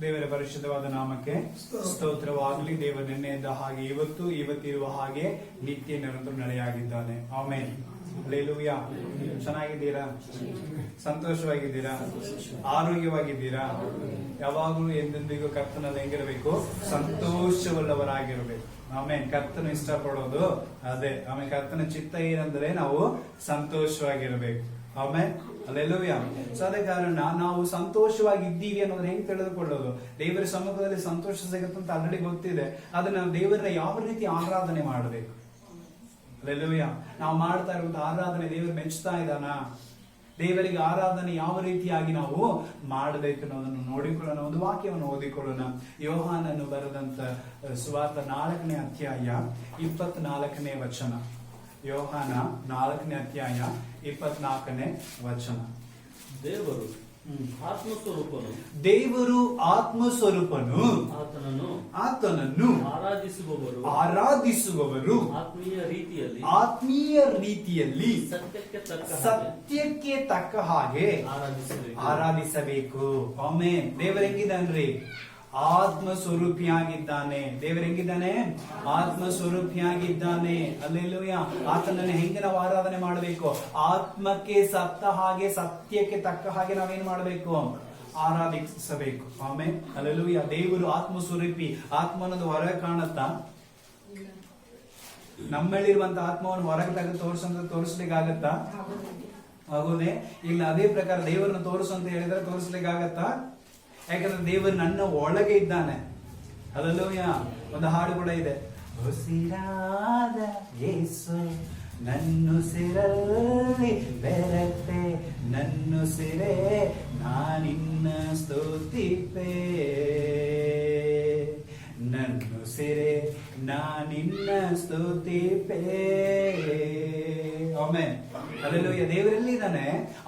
ದೇವರ ಪರಿಶುದ್ಧವಾದ ನಾಮಕ್ಕೆ ಸ್ತೋತ್ರವಾಗಲಿ. ದೇವರ ನಿನ್ನೆಯಿಂದ ಹಾಗೆ ಇವತ್ತಿರುವ ಹಾಗೆ ನಿತ್ಯ ನಿರಂತರ ನಡೆಯಾಗಿದ್ದಾನೆ. ಆಮೆನ್. ಹಲ್ಲೆಲೂಯಾ. ಚೆನ್ನಾಗಿದ್ದೀರಾ? ಸಂತೋಷವಾಗಿದ್ದೀರಾ? ಆರೋಗ್ಯವಾಗಿದ್ದೀರಾ? ಯಾವಾಗಲೂ ಎಂದೆಂದಿಗೂ ಕರ್ತನಲ್ಲಿ ಹೆಂಗಿರಬೇಕು? ಸಂತೋಷವುಳ್ಳವರಾಗಿರಬೇಕು. ಆಮೇಲೆ ಕರ್ತನ ಇಷ್ಟಪಡೋದು ಅದೇ. ಆಮೇಲೆ ಕರ್ತನ ಚಿತ್ತ ಏನಂದ್ರೆ ನಾವು ಸಂತೋಷವಾಗಿರ್ಬೇಕು. ಆಮೇಲೆ ಅಲ್ಲೆಲ್ಲೂಯಾ. ಸೊ ಅದೇ ಕಾರಣ ನಾವು ಸಂತೋಷವಾಗಿದ್ದೀವಿ ಅನ್ನೋದ್ರ ಹೆಂಗ್ ತಿಳಿದುಕೊಳ್ಳೋದು? ದೇವರ ಸಮ್ಮುಖದಲ್ಲಿ ಸಂತೋಷ ಸಿಗುತ್ತಂತ ಆಲ್ರೆಡಿ ಗೊತ್ತಿದೆ. ಅದನ್ನ ನಾವು ದೇವರನ್ನ ಯಾವ ರೀತಿ ಆರಾಧನೆ ಮಾಡಬೇಕು? ಅಲ್ಲೆಲ್ಲೂಯಾ. ನಾವು ಮಾಡ್ತಾ ಇರುವಂತಹ ಆರಾಧನೆ ದೇವರು ಮೆಚ್ಚುತ್ತಾ ಇದ್ದಾನ? ದೇವರಿಗೆ ಆರಾಧನೆ ಯಾವ ರೀತಿಯಾಗಿ ನಾವು ಮಾಡಬೇಕು ಅನ್ನೋದನ್ನು ನೋಡಿಕೊಳ್ಳೋಣ. ಒಂದು ವಾಕ್ಯವನ್ನು ಓದಿಕೊಳ್ಳೋಣ. ಯೋಹಾನನು ಬರೆದಂತ ಸುವಾರ್ತ 4ನೇ ಅಧ್ಯಾಯ 24ನೇ ವಚನ. ಯೋಹಾನ 4ನೇ ಅಧ್ಯಾಯ 24ನೇ ವಚನ. ದೇವರು ಆತ್ಮಸ್ವರೂಪನು, ಆತನನ್ನು ಆರಾಧಿಸುವವರು ಆತ್ಮೀಯ ರೀತಿಯಲ್ಲಿ ಸತ್ಯಕ್ಕೆ ತಕ್ಕ ಹಾಗೆ ಆರಾಧಿಸಬೇಕು. ಆಮೆನ್. ದೇವರ ಹೆಂಗಿದ್ದಾನ್ರಿ? ಆತ್ಮ ಸ್ವರೂಪಿಯಾಗಿದ್ದಾನೆ. ದೇವರ ಹೆಂಗಿದ್ದಾನೆ? ಆತ್ಮ ಸ್ವರೂಪಿಯಾಗಿದ್ದಾನೆ. ಅಲ್ಲೆಲ್ಲೂಯಾ. ಆತನನ್ನು ಹೆಂಗೆ ನಾವು ಆರಾಧನೆ ಮಾಡಬೇಕು? ಆತ್ಮಕ್ಕೆ ಸತ್ತ ಹಾಗೆ, ಸತ್ಯಕ್ಕೆ ತಕ್ಕ ಹಾಗೆ ನಾವೇನ್ ಮಾಡಬೇಕು? ಆರಾಧಿಸಬೇಕು. ಆಮೇಲೆ ಅಲ್ಲೆಲ್ಲೂಯಾ. ದೇವರು ಆತ್ಮ ಸ್ವರೂಪಿ. ಆತ್ಮ ಅನ್ನೋದು ಹೊರಗೆ ಕಾಣುತ್ತಾ? ನಮ್ಮಲ್ಲಿರುವಂತ ಆತ್ಮವನ್ನು ಹೊರಗೆ ತೆಗೆದು ತೋರಿಸ್ಲಿಕ್ಕೆ ಆಗತ್ತಾ? ಆಗೋದೇ ಇಲ್ಲ. ಅದೇ ಪ್ರಕಾರ ದೇವರನ್ನು ತೋರಿಸು ಅಂತ ಹೇಳಿದ್ರೆ ತೋರಿಸ್ಲಿಕ್ಕೆ ಆಗತ್ತಾ? ಯಾಕಂದ್ರೆ ದೇವರು ನನ್ನ ಒಳಗೆ ಇದ್ದಾನೆ. ಅಲ್ಲೆಲ್ಲೂಯಾ. ಒಂದು ಹಾಡು ಕೂಡ ಇದೆ. ಉಸಿರಾದ ಯೇಸು ನನ್ನುಸಿರಲ್ಲಿ ಬೆರೆತೆ, ನನ್ನುಸಿರೇ ನಾನಿನ್ನ ಸ್ತುತಿಪೆ, ನನ್ನುಸಿರೇ ನಾನಿನ್ನ ಸ್ತುತಿಪೆ. ಆಮೆನ್. ಅಲ್ಲೆಲ್ಲೂಯಾ. ದೇವರಲ್ಲಿ ಇದ್ದಾನೆ,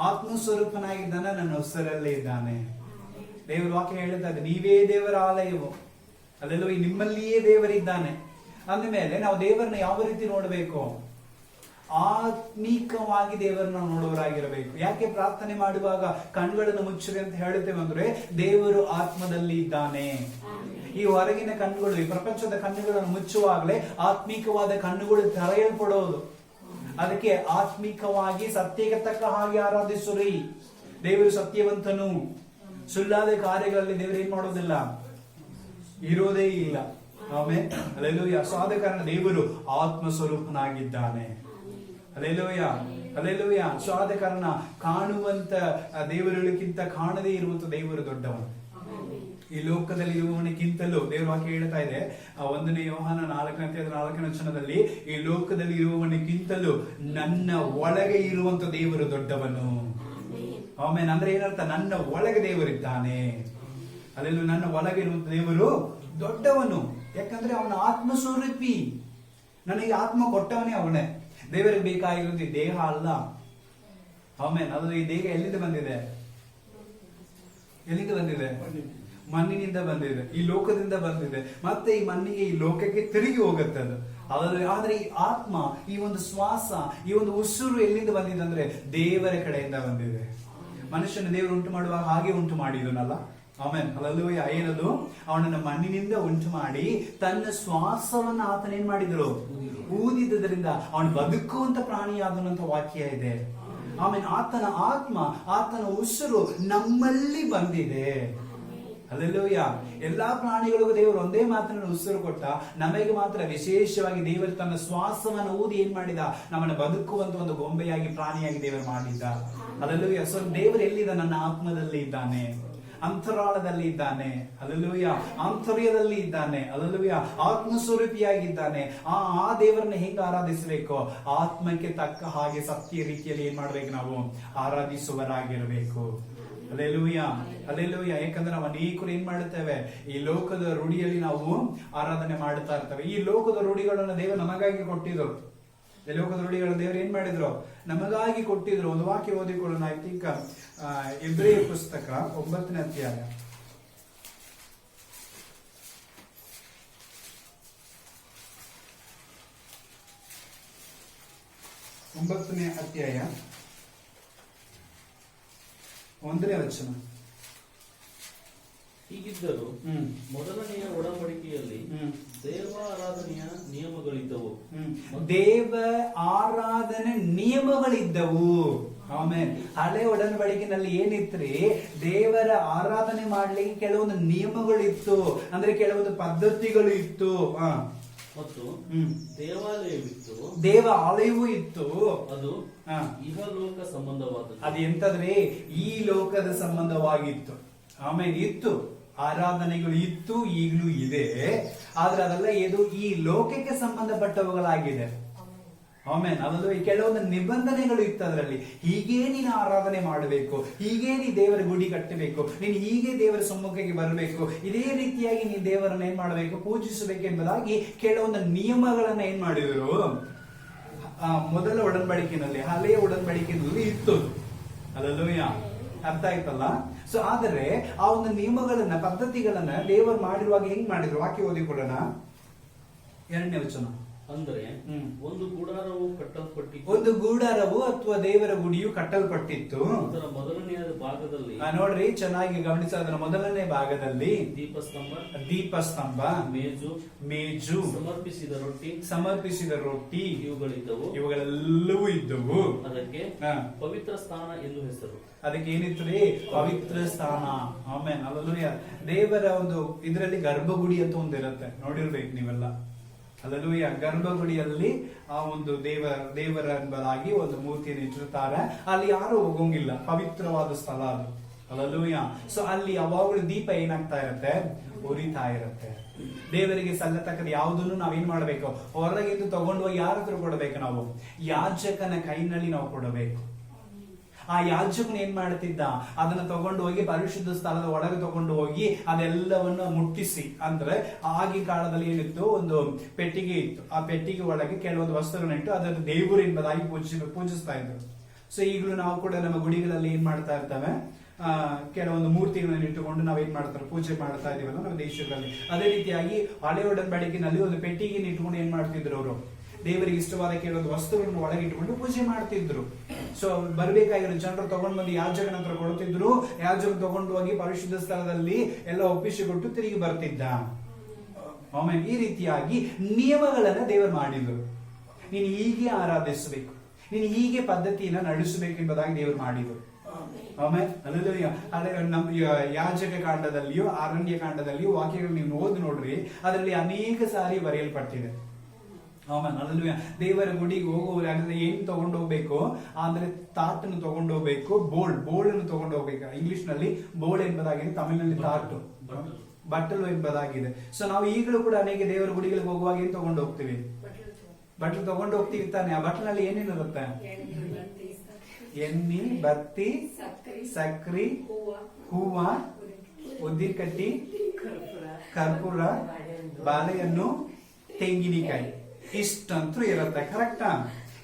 ಆತ್ಮಸ್ವರೂಪನಾಗಿದ್ದಾನೆ, ನನ್ನ ಉಸಿರಲ್ಲಿ ಇದ್ದಾನೆ. ದೇವರ ವಾಕ್ಯ ಹೇಳ್ತಾ ಇದೆ, ನೀವೇ ದೇವರ ಆಲಯವು. ಅಲ್ಲೆಲ್ಲೋ ನಿಮ್ಮಲ್ಲಿಯೇ ದೇವರಿದ್ದಾನೆ. ಅಂದಮೇಲೆ ನಾವು ದೇವರನ್ನ ಯಾವ ರೀತಿ ನೋಡಬೇಕು? ಆತ್ಮೀಕವಾಗಿ ದೇವರನ್ನ ನೋಡುವರಾಗಿರಬೇಕು. ಯಾಕೆ ಪ್ರಾರ್ಥನೆ ಮಾಡುವಾಗ ಕಣ್ಗಳನ್ನು ಮುಚ್ಚಿರಿ ಅಂತ ಹೇಳುತ್ತೇವೆ ಅಂದ್ರೆ, ದೇವರು ಆತ್ಮದಲ್ಲಿ ಇದ್ದಾನೆ. ಈ ಹೊರಗಿನ ಕಣ್ಣುಗಳು, ಈ ಪ್ರಪಂಚದ ಕಣ್ಣುಗಳನ್ನು ಮುಚ್ಚುವಾಗಲೇ ಆತ್ಮೀಕವಾದ ಕಣ್ಣುಗಳು ತೆರೆಯಲ್ಪಡೋದು. ಅದಕ್ಕೆ ಆತ್ಮಿಕವಾಗಿ ಸತ್ಯಕ್ಕೆ ತಕ್ಕ ಹಾಗೆ ಆರಾಧಿಸುರಿ. ದೇವರು ಸತ್ಯವಂತನು. ಸುಳ್ಳಾದ ಕಾರ್ಯಗಳಲ್ಲಿ ದೇವರು ಏನ್ ಮಾಡೋದಿಲ್ಲ, ಇರೋದೇ ಇಲ್ಲ. ಆಮೇಲೆ ಅಲ್ಲೆಲ್ಲೂಯಾ. ಸೊ ಆದ ಕಾರಣ ದೇವರು ಆತ್ಮ ಸ್ವರೂಪನಾಗಿದ್ದಾನೆ. Hallelujah, hallelujah. ಸೊ ಆದ ಕಾರಣ ಕಾಣುವಂತ ದೇವರುಗಳಿಗಿಂತ ಕಾಣದೇ ಇರುವಂತ ದೇವರು ದೊಡ್ಡವನು. ಈ ಲೋಕದಲ್ಲಿ ಇರುವವನಿಗಿಂತಲೂ ದೇವರ ವಾಕ್ಯ ಹೇಳ್ತಾ ಇದೆ, 1ನೇ ಯೋಹಾನ 4ನೇ ವಚನದಲ್ಲಿ, ಈ ಲೋಕದಲ್ಲಿ ಇರುವವನಿಗಿಂತಲೂ ನನ್ನ ಒಳಗೆ ಇರುವಂತ ದೇವರು ದೊಡ್ಡವನು. ಆಮೇಲೆ ಅಂದ್ರೆ ಏನರ್ಥ? ನನ್ನ ಒಳಗೆ ದೇವರಿದ್ದಾನೆ. ಅದೆಲ್ಲ ನನ್ನ ಒಳಗೆ ಇರುವಂತ ದೇವರು ದೊಡ್ಡವನು. ಯಾಕಂದ್ರೆ ಅವನ ಆತ್ಮ ಸ್ವರೂಪಿ. ನನಗೆ ಆತ್ಮ ಕೊಟ್ಟವನೇ ಅವನೇ. ದೇವರಿಗೆ ಬೇಕಾಗಿರುವಂತ ದೇಹ ಅಲ್ಲ. ಆಮೇಲೆ ಅದು ಈ ದೇಹ ಎಲ್ಲಿಂದ ಬಂದಿದೆ? ಎಲ್ಲಿಂದ ಬಂದಿದೆ? ಮಣ್ಣಿನಿಂದ ಬಂದಿದೆ, ಈ ಲೋಕದಿಂದ ಬಂದಿದೆ. ಮತ್ತೆ ಈ ಮಣ್ಣಿಗೆ, ಈ ಲೋಕಕ್ಕೆ ತಿರುಗಿ ಹೋಗುತ್ತೆ ಅದು. ಆದ್ರೆ ಈ ಆತ್ಮ, ಈ ಒಂದು ಶ್ವಾಸ, ಈ ಒಂದು ಉಸಿರು ಎಲ್ಲಿಂದ ಬಂದಿದೆ ಅಂದ್ರೆ ದೇವರ ಕಡೆಯಿಂದ ಬಂದಿದೆ. ಮನುಷ್ಯನ ದೇವರು ಉಂಟು ಮಾಡುವಾಗ ಹಾಗೆ ಉಂಟು ಮಾಡಿದನಲ್ಲ. ಆಮೇಲೆ ಅಲ್ಲೂಯಾ. ಏನದು? ಅವನನ್ನ ಮಣ್ಣಿನಿಂದ ಉಂಟು ಮಾಡಿ ತನ್ನ ಶ್ವಾಸವನ್ನ ಆತನ ಏನ್ ಮಾಡಿದ್ರು? ಊದಿದ್ದರಿಂದ ಅವನು ಬದುಕುವಂತ ಪ್ರಾಣಿಯಾದನಂತ ವಾಕ್ಯ ಇದೆ. ಆಮೇಲೆ ಆತನ ಆತ್ಮ, ಆತನ ಉಸಿರು ನಮ್ಮಲ್ಲಿ ಬಂದಿದೆ. ಅಲ್ಲೆಲ್ಲೂಯಾ. ಎಲ್ಲಾ ಪ್ರಾಣಿಗಳಿಗೂ ದೇವರು ಒಂದೇ ಮಾತನ್ನು ಉಸಿರು ಕೊಟ್ಟ. ನಮಗೆ ಮಾತ್ರ ವಿಶೇಷವಾಗಿ ದೇವರು ತನ್ನ ಶ್ವಾಸವನ್ನು ಊದಿ ಏನ್ ಮಾಡಿದ? ನಮ್ಮನ್ನು ಬದುಕುವಂತ ಒಂದು ಗೊಂಬೆಯಾಗಿ, ಪ್ರಾಣಿಯಾಗಿ ದೇವರು ಮಾಡಿದ್ದ. ಅಲ್ಲೆಲ್ಲೂಯಾ. ಸೊ ದೇವರು ಎಲ್ಲಿದ್ದ? ನನ್ನ ಆತ್ಮದಲ್ಲಿ ಇದ್ದಾನೆ, ಅಂತರಾಳದಲ್ಲಿ ಇದ್ದಾನೆ. ಅಲ್ಲೆಲ್ಲೂಯಾ. ಆಂತರ್ಯದಲ್ಲಿ ಇದ್ದಾನೆ. ಅಲ್ಲೆಲ್ಲೂಯಾ. ಆತ್ಮಸ್ವರೂಪಿಯಾಗಿದ್ದಾನೆ. ಆ ದೇವರನ್ನ ಹೆಂಗ ಆರಾಧಿಸಬೇಕು? ಆತ್ಮಕ್ಕೆ ತಕ್ಕ ಹಾಗೆ ಸತ್ಯ ರೀತಿಯಲ್ಲಿ ಏನ್ ಮಾಡ್ಬೇಕು? ನಾವು ಆರಾಧಿಸುವರಾಗಿರಬೇಕು. Hallelujah, hallelujah. ಯಾಕಂದ್ರೆ ನಾವು ಅನೇಕರು ಏನ್ ಮಾಡುತ್ತೇವೆ? ಈ ಲೋಕದ ರೂಢಿಯಲ್ಲಿ ನಾವು ಆರಾಧನೆ ಮಾಡುತ್ತಾ ಇರ್ತೇವೆ. ಈ ಲೋಕದ ರೂಢಿಗಳನ್ನು ದೇವರು ನಮಗಾಗಿ ಕೊಟ್ಟಿದ್ರು. ಈ ಲೋಕದ ರೂಢಿಗಳನ್ನು ದೇವರು ಏನ್ ಮಾಡಿದ್ರು? ನಮಗಾಗಿ ಕೊಟ್ಟಿದ್ರು. ಒಂದು ವಾಕ್ಯ ಓದಿಕೊಳ್ಳೋಣ. ಐ ಥಿಂಕ್ ಇಬ್ರಿಯ ಪುಸ್ತಕ 9ನೇ ಅಧ್ಯಾಯ 9ನೇ ಅಧ್ಯಾಯ 1ನೇ ವಚನ. ಹೀಗಿದ್ದರೂ ಮೊದಲನೆಯ ಒಡಂಬಡಿಕೆಯಲ್ಲಿ ದೇವ ಆರಾಧನೆಯ ನಿಯಮಗಳಿದ್ದವು. ದೇವ ಆರಾಧನೆ ನಿಯಮಗಳಿದ್ದವು. ಆಮೇಲೆ ಹಳೆ ಒಡಂಬಡಿಕೆನಲ್ಲಿ ಏನಿತ್ರಿ, ದೇವರ ಆರಾಧನೆ ಮಾಡ್ಲಿಕ್ಕೆ ಕೆಲವೊಂದು ನಿಯಮಗಳಿತ್ತು, ಅಂದ್ರೆ ಕೆಲವೊಂದು ಪದ್ಧತಿಗಳು ಇತ್ತು. ಮತ್ತು ದೇವಾಲಯವಿತ್ತು, ದೇವಾಲಯವೂ ಇತ್ತು. ಅದು ಇಹಲೋಕ ಸಂಬಂಧವಾದದ್ದು. ಅದು ಎಂತಂದ್ರೆ ಈ ಲೋಕದ ಸಂಬಂಧವಾಗಿತ್ತು. ಆಮೇಲೆ ಇತ್ತು, ಆರಾಧನೆಗಳು ಇತ್ತು, ಈಗಲೂ ಇದೆ. ಆದ್ರೆ ಅದೆಲ್ಲ ಇದು ಈ ಲೋಕಕ್ಕೆ ಸಂಬಂಧಪಟ್ಟವುಗಳಾಗಿದೆ. ಆಮೇಲೆ ಅದಲ್ಲೂ ಕೆಲವೊಂದು ನಿಬಂಧನೆಗಳು ಇತ್ತು ಅದರಲ್ಲಿ. ಹೀಗೇ ನೀನು ಆರಾಧನೆ ಮಾಡಬೇಕು, ಹೀಗೇ ನೀ ದೇವರ ಗುಡಿ ಕಟ್ಟಬೇಕು, ನೀನು ಹೀಗೆ ದೇವರ ಸಮ್ಮುಖಕ್ಕೆ ಬರಬೇಕು, ಇದೇ ರೀತಿಯಾಗಿ ನೀನು ದೇವರನ್ನ ಏನ್ ಮಾಡಬೇಕು, ಪೂಜಿಸಬೇಕು ಎಂಬುದಾಗಿ ಕೆಲವೊಂದು ನಿಯಮಗಳನ್ನ ಏನ್ ಮಾಡಿದ್ರು ಮೊದಲ ಒಡಂಬಡಿಕೆಯಲ್ಲಿ, ಹಳೆಯ ಒಡಂಬಡಿಕೆಯಲ್ಲಿ ಇತ್ತು. ಅಲ್ಲೂಯ್ಯ, ಅರ್ಥ ಆಯ್ತಲ್ಲ? ಸೊ ಆದರೆ ಆ ಒಂದು ನಿಯಮಗಳನ್ನ, ಪದ್ಧತಿಗಳನ್ನ ದೇವರು ಮಾಡಿರುವಾಗ ಹೆಂಗ್ ಮಾಡಿದ್ರು, ವಾಕ್ಯ ಓದಿಕೊಳ್ಳೋಣ. 2ನೇ ವಚನ. ಅಂದ್ರೆ ಒಂದು ಗುಡಾರವು ಕಟ್ಟಲ್ಪಟ್ಟಿತ್ತು, ಒಂದು ಗುಡಾರವು ಅಥವಾ ದೇವರ ಗುಡಿಯು ಕಟ್ಟಲ್ಪಟ್ಟಿತ್ತು. ಅದರ ಮೊದಲನೆಯ ಭಾಗದಲ್ಲಿ ನೋಡ್ರಿ, ಚೆನ್ನಾಗಿ ಗಮನಿಸ, ಅದರ ಮೊದಲನೇ ಭಾಗದಲ್ಲಿ ದೀಪಸ್ತಂಭ, ಮೇಜು, ಸಮರ್ಪಿಸಿದ ರೊಟ್ಟಿ ಇವುಗಳೆಲ್ಲವೂ ಇದ್ದವು. ಅದಕ್ಕೆ ಪವಿತ್ರ ಸ್ಥಾನ ಎಂದು ಹೆಸರು. ಅದಕ್ಕೆ ಏನಿತ್ತು ರೀ, ಪವಿತ್ರ ಸ್ಥಾನ. ಆಮೇಲೆ ಅಲ್ಲೂಯ್ಯ, ದೇವರ ಒಂದು ಇದರಲ್ಲಿ ಗರ್ಭಗುಡಿ ಅಂತ ಒಂದಿರುತ್ತೆ, ನೋಡಿರ್ಬೇಕು ನೀವೆಲ್ಲ. ಅಲ್ಲೂಯ್ಯ, ಗರ್ಭಗುಡಿಯಲ್ಲಿ ಆ ಒಂದು ದೇವರ ಎಂಬುದಾಗಿ ಒಂದು ಮೂರ್ತಿಯನ್ನು ಇಟ್ಟಿರ್ತಾರೆ. ಅಲ್ಲಿ ಯಾರು ಹೋಗೋಂಗಿಲ್ಲ, ಪವಿತ್ರವಾದ ಸ್ಥಳ ಅದು. ಅಲ್ಲೂಯ್ಯ. ಸೊ ಅಲ್ಲಿ ಯಾವಾಗಲೂ ದೀಪ ಏನಾಗ್ತಾ ಇರತ್ತೆ, ಉರಿತಾ ಇರತ್ತೆ. ದೇವರಿಗೆ ಸಲ್ಲತಕ್ಕದ ಯಾವುದನ್ನು ನಾವೇನ್ ಮಾಡ್ಬೇಕು, ಹೊರಗಿಂದ ತಗೊಂಡು ಹೋಗಿ ಯಾರ ಹತ್ರ ಕೊಡಬೇಕು, ನಾವು ಯಾಜಕನ ಕೈನಲ್ಲಿ ನಾವು ಕೊಡಬೇಕು. ಆ ಯಾಜಕನು ಏನ್ ಮಾಡ್ತಿದ್ದ, ಅದನ್ನ ತಗೊಂಡು ಹೋಗಿ ಪರಿಶುದ್ಧ ಸ್ಥಳದ ಒಳಗೆ ತಗೊಂಡು ಹೋಗಿ ಅದೆಲ್ಲವನ್ನ ಮುಟ್ಟಿಸಿ, ಅಂದ್ರೆ ಆಗಿನ ಕಾಲದಲ್ಲಿ ಏನಿತ್ತು, ಒಂದು ಪೆಟ್ಟಿಗೆ ಇತ್ತು. ಆ ಪೆಟ್ಟಿಗೆ ಒಳಗೆ ಕೆಲವೊಂದು ವಸ್ತುಗಳನ್ನ ಇಟ್ಟು ಅದರ ದೇವರು ಎಂಬುದಾಗಿ ಪೂಜಿಸ್ತಾ ಇದ್ರು. ಸೊ ಈಗಲೂ ನಾವು ಕೂಡ ನಮ್ಮ ಗುಡಿಗಳಲ್ಲಿ ಏನ್ ಮಾಡ್ತಾ ಇರ್ತವೆ, ಕೆಲವೊಂದು ಮೂರ್ತಿಗಳನ್ನು ಇಟ್ಟುಕೊಂಡು ನಾವೇನ್ ಮಾಡ್ತಾರೆ, ಪೂಜೆ ಮಾಡ್ತಾ ಇದೀವಲ್ಲ ನಮ್ಮ ದೇಶಗಳಲ್ಲಿ. ಅದೇ ರೀತಿಯಾಗಿ ಹಳೆ ಒಡಂಬಡಿಕೆಯಲ್ಲಿ ಒಂದು ಪೆಟ್ಟಿಗೆನ ಇಟ್ಕೊಂಡು ಏನ್ ಮಾಡ್ತಿದ್ರು, ಅವರು ದೇವರಿಗೆ ಇಷ್ಟವಾದ ಕೆಲವೊಂದು ವಸ್ತುಗಳನ್ನು ಒಳಗೆ ಇಟ್ಟುಕೊಂಡು ಪೂಜೆ ಮಾಡ್ತಿದ್ರು. ಸೊ ಬರ್ಬೇಕಾಗಿರೋ ಜನರು ತಗೊಂಡು ಬಂದು ಯಾಜಕನ ಹತ್ರ ಕೊಡುತ್ತಿದ್ರು. ಯಾಜಕ ತಗೊಂಡು ಹೋಗಿ ಪರಿಶುದ್ಧ ಸ್ಥಳದಲ್ಲಿ ಎಲ್ಲ ಒಪ್ಪಿಸಿಕೊಟ್ಟು ತಿರುಗಿ ಬರ್ತಿದ್ದ. ಆಮೇಲೆ ಈ ರೀತಿಯಾಗಿ ನಿಯಮಗಳನ್ನ ದೇವರು ಮಾಡಿದ್ರು. ನೀನು ಹೀಗೆ ಆರಾಧಿಸಬೇಕು, ನೀನು ಹೀಗೆ ಪದ್ಧತಿಯನ್ನ ನಡೆಸಬೇಕು ಎಂಬುದಾಗಿ ದೇವರು ಮಾಡಿದ್ರು. ಆಮೇಲೆ ಅದರಲ್ಲಿ ನಮ್ಮ ಯಾಜಕ ಕಾಂಡದಲ್ಲಿಯೂ ಅರಣ್ಯ ಕಾಂಡದಲ್ಲಿಯೂ ವಾಕ್ಯಗಳು ನೀವು ಓದಿ ನೋಡ್ರಿ, ಅದರಲ್ಲಿ ಅನೇಕ ಸಾರಿ ಬರೆಯಲ್ಪಟ್ಟಿದೆ. ಆಮೇಲೆ ಅಲ್ಲೂ ದೇವರ ಗುಡಿಗೆ ಹೋಗುವವರಾಗದ್ರೆ ಏನ್ ತಗೊಂಡು ಹೋಗ್ಬೇಕು ಅಂದ್ರೆ, ತಾಟನ್ನು ತಗೊಂಡು ಹೋಗ್ಬೇಕು, ಬೋಲ್ಡ್ ಅನ್ನು ತಗೊಂಡು ಹೋಗ್ಬೇಕು. ಇಂಗ್ಲಿಷ್ ನಲ್ಲಿ ಬೋಲ್ಡ್ ಎಂಬುದಾಗಿದೆ, ತಮಿಳಿನಲ್ಲಿ ತಾಟು, ಬಟ್ಟಲು ಎಂಬುದಾಗಿದೆ. ಸೊ ನಾವು ಈಗಲೂ ಕೂಡ ಅನೇಕ ದೇವರ ಗುಡಿಗಳಿಗೆ ಹೋಗುವಾಗ ಏನ್ ತಗೊಂಡು ಹೋಗ್ತೀವಿ, ಬಟ್ಟಲು ತಗೊಂಡು ಹೋಗ್ತೀವಿ ತಾನೆ. ಆ ಬಟ್ಟಲಲ್ಲಿ ಏನೇನಿರುತ್ತೆ, ಎಣ್ಣೆ, ಬತ್ತಿ, ಸಕ್ರಿ, ಹೂವ, ಉದ್ದಿನ ಕಟ್ಟಿ, ಕರ್ಪೂರ, ಬಾಳೆಹಣ್ಣು, ತೆಂಗಿನಕಾಯಿ, ಇಷ್ಟಂತೂ ಇರುತ್ತೆ. ಕರೆಕ್ಟಾ?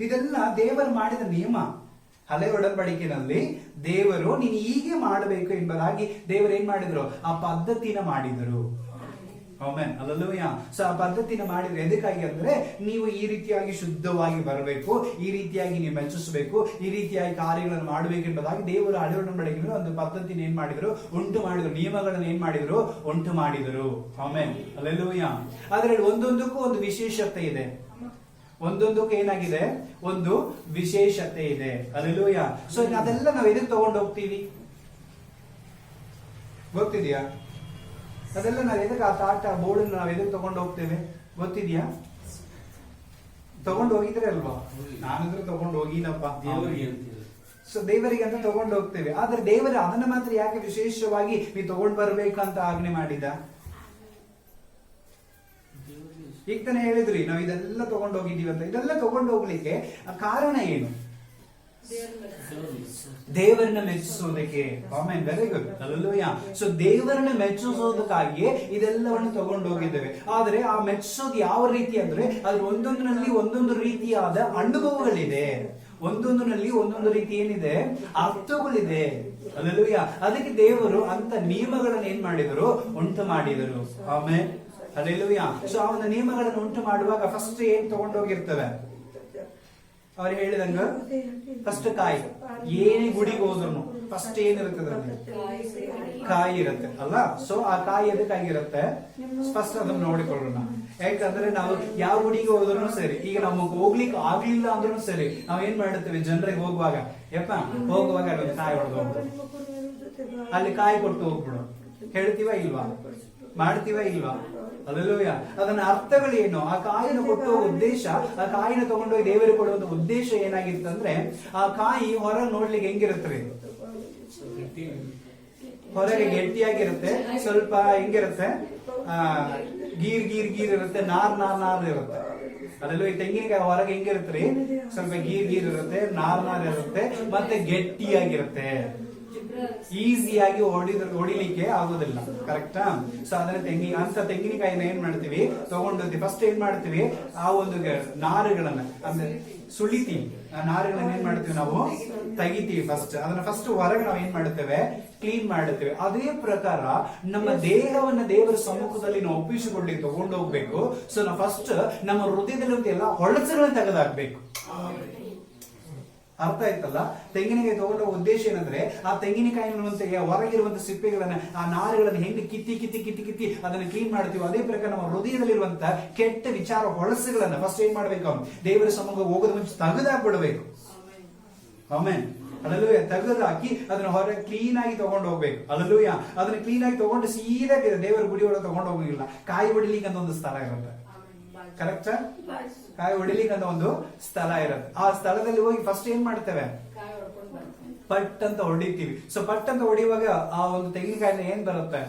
ಇದೆಲ್ಲ ದೇವರು ಮಾಡಿದ ನಿಯಮ. ಹಳೆ ಒಡಂಬಡಿಕೆಯಲ್ಲಿ ದೇವರು ನೀನು ಹೀಗೆ ಮಾಡಬೇಕು ಎಂಬುದಾಗಿ ದೇವರು ಏನ್ ಮಾಡಿದ್ರು, ಆ ಪದ್ಧತಿನ ಮಾಡಿದ್ರು. ಆಮೇನ್, ಅಲ್ಲೂಯ್ಯ. ಸೊ ಆ ಪದ್ಧತಿನ ಮಾಡಿದ್ರೆ ಎದಕ್ಕಾಗಿ ಅಂದ್ರೆ, ನೀವು ಈ ರೀತಿಯಾಗಿ ಶುದ್ಧವಾಗಿ ಬರಬೇಕು, ಈ ರೀತಿಯಾಗಿ ನೀವು ಮೆಚ್ಚಿಸಬೇಕು, ಈ ರೀತಿಯಾಗಿ ಕಾರ್ಯಗಳನ್ನು ಮಾಡಬೇಕು ಎಂಬುದಾಗಿ ದೇವರು ಹಳೆ ಒಡಂಬಡಿಕೆಯಲ್ಲಿ ಒಂದು ಪದ್ಧತಿನ ಏನ್ ಮಾಡಿದ್ರು, ಉಂಟು ಮಾಡಿದ್ರು. ನಿಯಮಗಳನ್ನ ಏನ್ ಮಾಡಿದ್ರು, ಉಂಟು ಮಾಡಿದರು. ಆಮೇನ್, ಅಲ್ಲೂಯ್ಯ. ಅದರಲ್ಲಿ ಒಂದೊಂದಕ್ಕೂ ಒಂದು ವಿಶೇಷತೆ ಇದೆ. ಒಂದೊಂದಕ್ಕೂ ಏನಾಗಿದೆ, ಒಂದು ವಿಶೇಷತೆ ಇದೆ. ಅಲ್ಲೂಯ್ಯ. ಸೊ ಅದೆಲ್ಲ ನಾವು ಎದಕ್ಕೆ ತಗೊಂಡು ಹೋಗ್ತೀವಿ ಗೊತ್ತಿದ್ಯಾ? ಅದೆಲ್ಲ ನಾವು ಎದಕ್ಕೆ, ಆ ತಾಟ ಬೋರ್ಡ್ ನಾವು ಎದಕ್ಕೆ ತಗೊಂಡು ಹೋಗ್ತೇವೆ ಗೊತ್ತಿದ್ಯಾ? ತಗೊಂಡು ಹೋಗಿದ್ರೆ ಅಲ್ವಾ? ನಾನಂದ್ರೆ ತಗೊಂಡು ಹೋಗಿನಪ್ಪ ದೇವರಿಗೆ. ಸೊ ದೇವರಿಗೆ ಅಂತ ತಗೊಂಡು ಹೋಗ್ತೇವೆ. ಆದ್ರೆ ದೇವರ ಅದನ್ನ ಮಾತ್ರ ಯಾಕೆ ವಿಶೇಷವಾಗಿ ನೀವು ತಗೊಂಡು ಬರ್ಬೇಕಂತ ಆಜ್ಞೆ ಮಾಡಿದ? ಈಗ ತಾನೇ ಹೇಳಿದ್ರಿ ನಾವು ಇದೆಲ್ಲ ತಗೊಂಡು ಹೋಗಿದ್ದೀವಿ ಅಂತ. ಇದೆಲ್ಲ ತಗೊಂಡು ಹೋಗ್ಲಿಕ್ಕೆ ಕಾರಣ ಏನು? ದೇವರನ್ನ ಮೆಚ್ಚಿಸೋದಕ್ಕೆ. ಆಮೇಲೆ ವೆರಿ ಗುಡ್, ಅಲ್ಲೂಯ್ಯ. ಸೊ ದೇವರನ್ನ ಮೆಚ್ಚಿಸೋದಕ್ಕಾಗಿ ಇದೆಲ್ಲವನ್ನು ತಗೊಂಡು ಹೋಗಿದ್ದೇವೆ. ಆದ್ರೆ ಆ ಮೆಚ್ಚಿಸೋದು ಯಾವ ರೀತಿ ಅಂದ್ರೆ, ಅದ್ರ ಒಂದೊಂದಿನಲ್ಲಿ ಒಂದೊಂದು ರೀತಿಯಾದ ಅನುಭವಗಳಿದೆ, ಒಂದೊಂದಿನಲ್ಲಿ ಒಂದೊಂದು ರೀತಿ ಏನಿದೆ, ಅರ್ಥಗಳಿದೆ. ಅಲ್ಲೂಯ್ಯ. ಅದಕ್ಕೆ ದೇವರು ಅಂತ ನಿಯಮಗಳನ್ನ ಏನ್ ಮಾಡಿದರು, ಉಂಟು ಮಾಡಿದರು. ಆಮೇಲೆ ಅಲ್ಲೆಲ್ಲೂಯ್ಯ. ಸೊ ಆ ಒಂದು ನಿಯಮಗಳನ್ನು ಉಂಟು ಮಾಡುವಾಗ ಫಸ್ಟ್ ಏನ್ ತಗೊಂಡೋಗಿರ್ತವೆ, ಅವ್ರು ಹೇಳಿದಂಗ ಫಸ್ಟ್ ಕಾಯಿ. ಏನೇ ಗುಡಿಗೆ ಹೋದ್ರು ಫಸ್ಟ್ ಏನಿರುತ್ತೆ ಅದರಲ್ಲಿ? ಕಾಯಿ ಇರುತ್ತೆ ಅಲ್ಲ. ಸೊ ಆ ಕಾಯಿ ಎದಕ್ಕಾಗಿರುತ್ತೆ ಫಸ್ಟ್ ಅದನ್ನ ನೋಡಿಕೊಳ್ಳೋಣ. ಯಾಕಂದ್ರೆ ನಾವು ಯಾವ ಗುಡಿಗೆ ಹೋದ್ರು ಸರಿ, ಈಗ ನಮಗೆ ಹೋಗ್ಲಿಕ್ಕೆ ಆಗ್ಲಿಲ್ಲ ಅಂದ್ರೂ ಸರಿ, ನಾವ್ ಏನ್ ಮಾಡಿರ್ತೀವಿ ಜನರಿಗೆ ಹೋಗುವಾಗ, ಯಪ್ಪ ಹೋಗುವಾಗ ಅಲ್ಲೊಂದು ಕಾಯಿ ಹೊಡೆದು ಹೋಗ್ಬಿಡು, ಅಲ್ಲಿ ಕಾಯಿ ಕೊಟ್ಟು ಹೋಗ್ಬಿಡು, ಹೇಳ್ತೀವ ಇಲ್ವಾ? ಮಾಡ್ತೀವ ಇಲ್ವಾ? ಅಲ್ಲೂಯ. ಅದನ್ನ ಅರ್ಥಗಳೇನು? ಆ ಕಾಯಿನ ಕೊಟ್ಟು ಉದ್ದೇಶ, ಆ ಕಾಯಿನ ತಗೊಂಡೋಗಿ ದೇವರಿಗೆ ಕೊಡುವಂತ ಉದ್ದೇಶ ಏನಾಗಿತ್ತಂದ್ರೆ, ಆ ಕಾಯಿ ಹೊರ ನೋಡ್ಲಿಕ್ಕೆ ಹೆಂಗಿರುತ್ತೆ? ಹೊರಗೆ ಗಟ್ಟಿಯಾಗಿರುತ್ತೆ, ಸ್ವಲ್ಪ ಹೆಂಗಿರುತ್ತೆ, ಗೀರ್ ಗೀರ್ ಗೀರ್ ಇರುತ್ತೆ, ನಾರ್ ನಾರ್ ನಾರ್ ಇರುತ್ತೆ. ಅದರಲ್ಲೂ ಈ ತೆಂಗಿನಕಾಯಿ ಹೊರಗೆ ಹೆಂಗಿರುತ್ತೆ? ಸ್ವಲ್ಪ ಗೀರ್ ಗೀರ್ ಇರುತ್ತೆ, ನಾರ್ ನಾರ್ ಇರುತ್ತೆ, ಮತ್ತೆ ಗಟ್ಟಿಯಾಗಿರುತ್ತೆ. ಈಸಿಯಾಗಿ ಹೊಡಿಲಿಕ್ಕೆ ಆಗೋದಿಲ್ಲ. ಕರೆಕ್ಟಾ? ಸೊ ಅದನ್ನ ತೆಂಗಿನಕಾಯಿನ ಏನ್ ಮಾಡ್ತೀವಿ, ತಗೊಂಡು ಫಸ್ಟ್ ಏನ್ ಮಾಡ್ತೀವಿ, ಆ ಒಂದು ನಾರುಗಳನ್ನ ಅಂದ್ರೆ ಸುಳಿತೀವಿ. ಆ ನಾರುಗಳನ್ನ ಏನ್ ಮಾಡ್ತೀವಿ, ನಾವು ತೆಗಿತೀವಿ. ಅದನ್ನ ಫಸ್ಟ್ ಹೊರಗೆ ನಾವು ಏನ್ ಮಾಡ್ತೇವೆ, ಕ್ಲೀನ್ ಮಾಡುತ್ತೇವೆ. ಅದೇ ಪ್ರಕಾರ ನಮ್ಮ ದೇಹವನ್ನ ದೇವರ ಸಮ್ಮುಖದಲ್ಲಿ ನಾವು ಒಪ್ಪಿಸಿಕೊಳ್ಳಿ ತಗೊಂಡು ಹೋಗ್ಬೇಕು. ಸೊ ನಾವು ಫಸ್ಟ್ ನಮ್ಮ ಹೃದಯದಲ್ಲಿ ಎಲ್ಲ ಹೊಳಚುಗಳನ್ನ ತೆಗೆದಾಕ್ಬೇಕು. ಅರ್ಥ ಆಯ್ತಲ್ಲ? ತೆಂಗಿನಕಾಯಿ ತಗೊಂಡ ಉದ್ದೇಶ ಏನಂದ್ರೆ, ಆ ತೆಂಗಿನಕಾಯಿ ಹೊರಗಿರುವಂತಹ ಸಿಪ್ಪೆಗಳನ್ನ, ಆ ನಾರುಗಳನ್ನ ಹೆಂಗೆ ಕಿತ್ತಿ ಕಿತ್ತಿ ಕಿತ್ತಿ ಕಿತ್ತಿ ಅದನ್ನ ಕ್ಲೀನ್ ಮಾಡ್ತೀವಿ. ಅದೇ ಪ್ರಕಾರ ನಮ್ಮ ಹೃದಯದಲ್ಲಿರುವಂತಹ ಕೆಟ್ಟ ವಿಚಾರ ಹೊಳಸುಗಳನ್ನ ಫಸ್ಟ್ ಏನ್ ಮಾಡ್ಬೇಕು, ದೇವರ ಸಮ್ಮುಖ ಹೋಗೋದ ಮುಂಚೆ ತೆಗೆದಾಕ್ಬಿಡ್ಬೇಕು. ಆಮೇಲೆ ಅಲ್ಲೂಯ ತೆಗೆದಾಕಿ ಅದನ್ನ ಹೊರ ಕ್ಲೀನ್ ಆಗಿ ತಗೊಂಡು ಹೋಗ್ಬೇಕು. ಅಲ್ಲೂಯ ಅದನ್ನ ಕ್ಲೀನ್ ಆಗಿ ತಗೊಂಡು ಸೀದಾ ದೇವರ ಗುಡಿ ಒಳಗೆ ತಗೊಂಡು ಹೋಗಿಲ್ಲ. ಕಾಯಿ ಹೊಡಿಲಿಕ್ಕೆ ಅಂತ ಒಂದು ಸ್ಥಳ ಇರುತ್ತೆ. ಕರೆಕ್ಟ್? ಕಾಯಿ ಹೊಡಿಲಿಕ್ಕೆ ಅಂತ ಒಂದು ಸ್ಥಳ ಇರುತ್ತೆ. ಆ ಸ್ಥಳದಲ್ಲಿ ಹೋಗಿ ಫಸ್ಟ್ ಏನ್ ಮಾಡ್ತೇವೆ, ಪಟ್ ಅಂತ ಹೊಡಿತೀವಿ. ಸೊ ಪಟ್ ಅಂತ ಹೊಡಿಯುವಾಗ ಆ ಒಂದು ತೆಂಗಿನಕಾಯಿನ ಏನ್ ಬರುತ್ತೆ,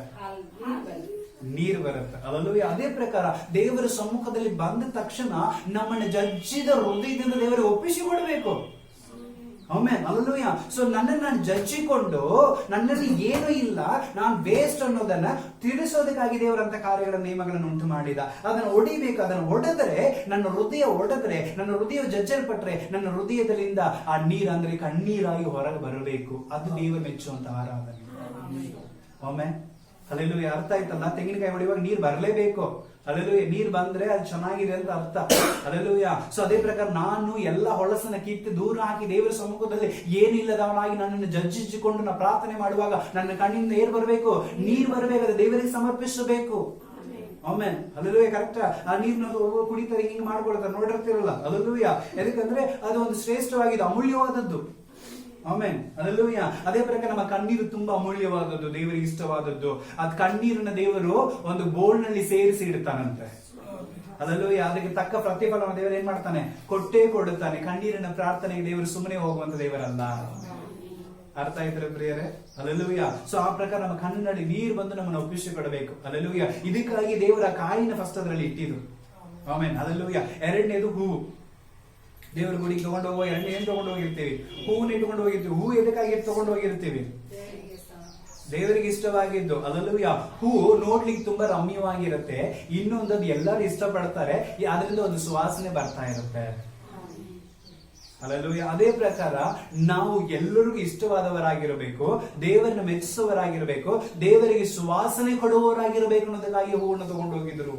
ನೀರು ಬರುತ್ತೆ. ಅದಲ್ಲೂ ಅದೇ ಪ್ರಕಾರ ದೇವರ ಸಮ್ಮುಖದಲ್ಲಿ ಬಂದ ತಕ್ಷಣ ನಮ್ಮನ್ನ ಜಜ್ಜಿದ ಹೃದಯದಿಂದ ದೇವರಿಗೆ ಒಪ್ಪಿಸಿಕೊಡ್ಬೇಕು. ಆಮೇನ್. ಅಲ್ಲೂಯ. ಸೊ ನನ್ನನ್ನು ನಾನು ಜಜ್ಜಿಕೊಂಡು ನನ್ನಲ್ಲಿ ಏನೂ ಇಲ್ಲ, ನಾನು ವೇಸ್ಟ್ ಅನ್ನೋದನ್ನ ತಿಳಿಸೋದಕ್ಕಾಗಿ ದೇವರಂತ ಕಾರ್ಯಗಳ ನಿಯಮಗಳನ್ನು ಉಂಟು ಮಾಡಿದ. ಅದನ್ನು ಹೊಡಿಬೇಕು. ಅದನ್ನು ಹೊಡೆದ್ರೆ, ನನ್ನ ಹೃದಯ ಹೊಡೆದ್ರೆ, ನನ್ನ ಹೃದಯ ಜಜ್ಜಲ್ಪಟ್ರೆ, ನನ್ನ ಹೃದಯದಲ್ಲಿಂದ ಆ ನೀರು ಅಂದ್ರೆ ಕಣ್ಣೀರಾಗಿ ಹೊರಗೆ ಬರಬೇಕು. ಅದು ದೇವರು ಮೆಚ್ಚುವಂತ ಆರಾಧನೆ. ಆಮೇನ್. ಅಲ್ಲೆಲ್ಲೂ ಅರ್ಥ ಆಯ್ತಲ್ಲ? ತೆಂಗಿನಕಾಯಿ ಹೊಡೆಯುವಾಗ ನೀರು ಬರಲೇಬೇಕು. ಅಲ್ಲೆಲ್ಲೂಯ. ನೀರು ಬಂದ್ರೆ ಅದು ಚೆನ್ನಾಗಿದೆ ಅಂತ ಅರ್ಥ. ಅಲ್ಲೆಲ್ಲೂಯ. ಸೊ ಅದೇ ಪ್ರಕಾರ ನಾನು ಎಲ್ಲ ಹೊಳಸನ್ನ ಕಿತ್ತು ದೂರ ಹಾಕಿ ದೇವರ ಸಮ್ಮುಖದಲ್ಲಿ ಏನಿಲ್ಲದವನಾಗಿ ನನ್ನನ್ನು ಜಜ್ಜಿಸಿಕೊಂಡು ನಾ ಪ್ರಾರ್ಥನೆ ಮಾಡುವಾಗ ನನ್ನ ಕಣ್ಣಿಂದ ಏನ್ ಬರಬೇಕು, ನೀರು ಬರಬೇಕು. ಅದು ದೇವರಿಗೆ ಸಮರ್ಪಿಸಬೇಕು. ಆಮೇನ್. ಅಲ್ಲೆಲ್ಲೂಯ. ಕರೆಕ್ಟ್? ಆ ನೀರ್ನ ಕುಡಿತಾರೆ, ಹಿಂಗ್ ಮಾಡ್ಕೊಳ್ತಾರೆ, ನೋಡಿರ್ತಿರಲ್ಲ. ಅಲ್ಲೆಲ್ಲೂಯ. ಯಾಕಂದ್ರೆ ಅದು ಒಂದು ಶ್ರೇಷ್ಠವಾಗಿದೆ, ಅಮೂಲ್ಯವಾದದ್ದು. ಆಮೇನ್. ಅಲ್ಲೆಲ್ಲೂಯ. ಅದೇ ಪ್ರಕಾರ ನಮ್ಮ ಕಣ್ಣೀರು ತುಂಬಾ ಅಮೂಲ್ಯವಾದದ್ದು, ದೇವರಿಗೆ ಇಷ್ಟವಾದದ್ದು. ಅದ್ ಕಣ್ಣೀರನ್ನ ದೇವರು ಒಂದು ಬೋಲ್ ನಲ್ಲಿ ಸೇರಿಸಿ ಇಡ್ತಾನಂತೆ. ಅದಲ್ಲೂಯ. ಅದಕ್ಕೆ ತಕ್ಕ ಪ್ರತಿಫಲವನ್ನು ದೇವರು ಏನ್ ಮಾಡ್ತಾನೆ, ಕೊಟ್ಟೇ ಕೊಡುತ್ತಾನೆ. ಕಣ್ಣೀರಿನ ಪ್ರಾರ್ಥನೆಗೆ ದೇವರು ಸುಮ್ಮನೆ ಹೋಗುವಂತ ದೇವರಲ್ಲ. ಅರ್ಥ ಆಯ್ತಾರೆ ಪ್ರಿಯರೇ? ಅಲ್ಲೆಲ್ಲೂಯ. ಸೊ ಆ ಪ್ರಕಾರ ನಮ್ಮ ಕಣ್ಣಿನಲ್ಲಿ ನೀರು ಬಂದು ನಮ್ಮನ್ನು ಒಪ್ಪಿಸಿಕೊಡಬೇಕು. ಅಲ್ಲೆಲ್ಲೂಯ. ಇದಕ್ಕಾಗಿ ದೇವರ ಕಾಯಿನ ಫಸ್ಟ್ ಅದರಲ್ಲಿ ಇಟ್ಟಿದ್ರು. ಆಮೇನ್. ಅಲ್ಲೆಲ್ಲೂಯ. ಎರಡನೇದು ಹೂವು. ದೇವರ ಗುಡಿಗೆ ತಗೊಂಡು ಹೋಗುವ ಎಣ್ಣೆ ಏನ್ ತಗೊಂಡು ಹೋಗಿರ್ತೀವಿ, ಹೂವನ್ನ ಇಟ್ಕೊಂಡು ಹೋಗಿರ್ತೀವಿ. ಹೂ ಎದಕ್ಕಾಗಿ ತಗೊಂಡು ಹೋಗಿರ್ತೀವಿ, ದೇವರಿಗೆ ಇಷ್ಟವಾಗಿದ್ದು. ಅದಲ್ಲೂ ಹೂವು ನೋಡ್ಲಿಕ್ಕೆ ತುಂಬಾ ರಮ್ಯವಾಗಿರುತ್ತೆ. ಇನ್ನೊಂದದು ಎಲ್ಲರೂ ಇಷ್ಟಪಡ್ತಾರೆ, ಅದರಿಂದ ಒಂದು ಸುವಾಸನೆ ಬರ್ತಾ ಇರುತ್ತೆ. ಅಲ್ಲೂ ಅದೇ ಪ್ರಕಾರ ನಾವು ಎಲ್ಲರಿಗೂ ಇಷ್ಟವಾದವರಾಗಿರಬೇಕು, ದೇವರನ್ನ ಮೆಚ್ಚಿಸುವವರಾಗಿರಬೇಕು, ದೇವರಿಗೆ ಸುವಾಸನೆ ಕೊಡುವವರಾಗಿರಬೇಕು ಅನ್ನೋದಕ್ಕಾಗಿ ಹೂವನ್ನು ತಗೊಂಡು ಹೋಗಿದ್ರು.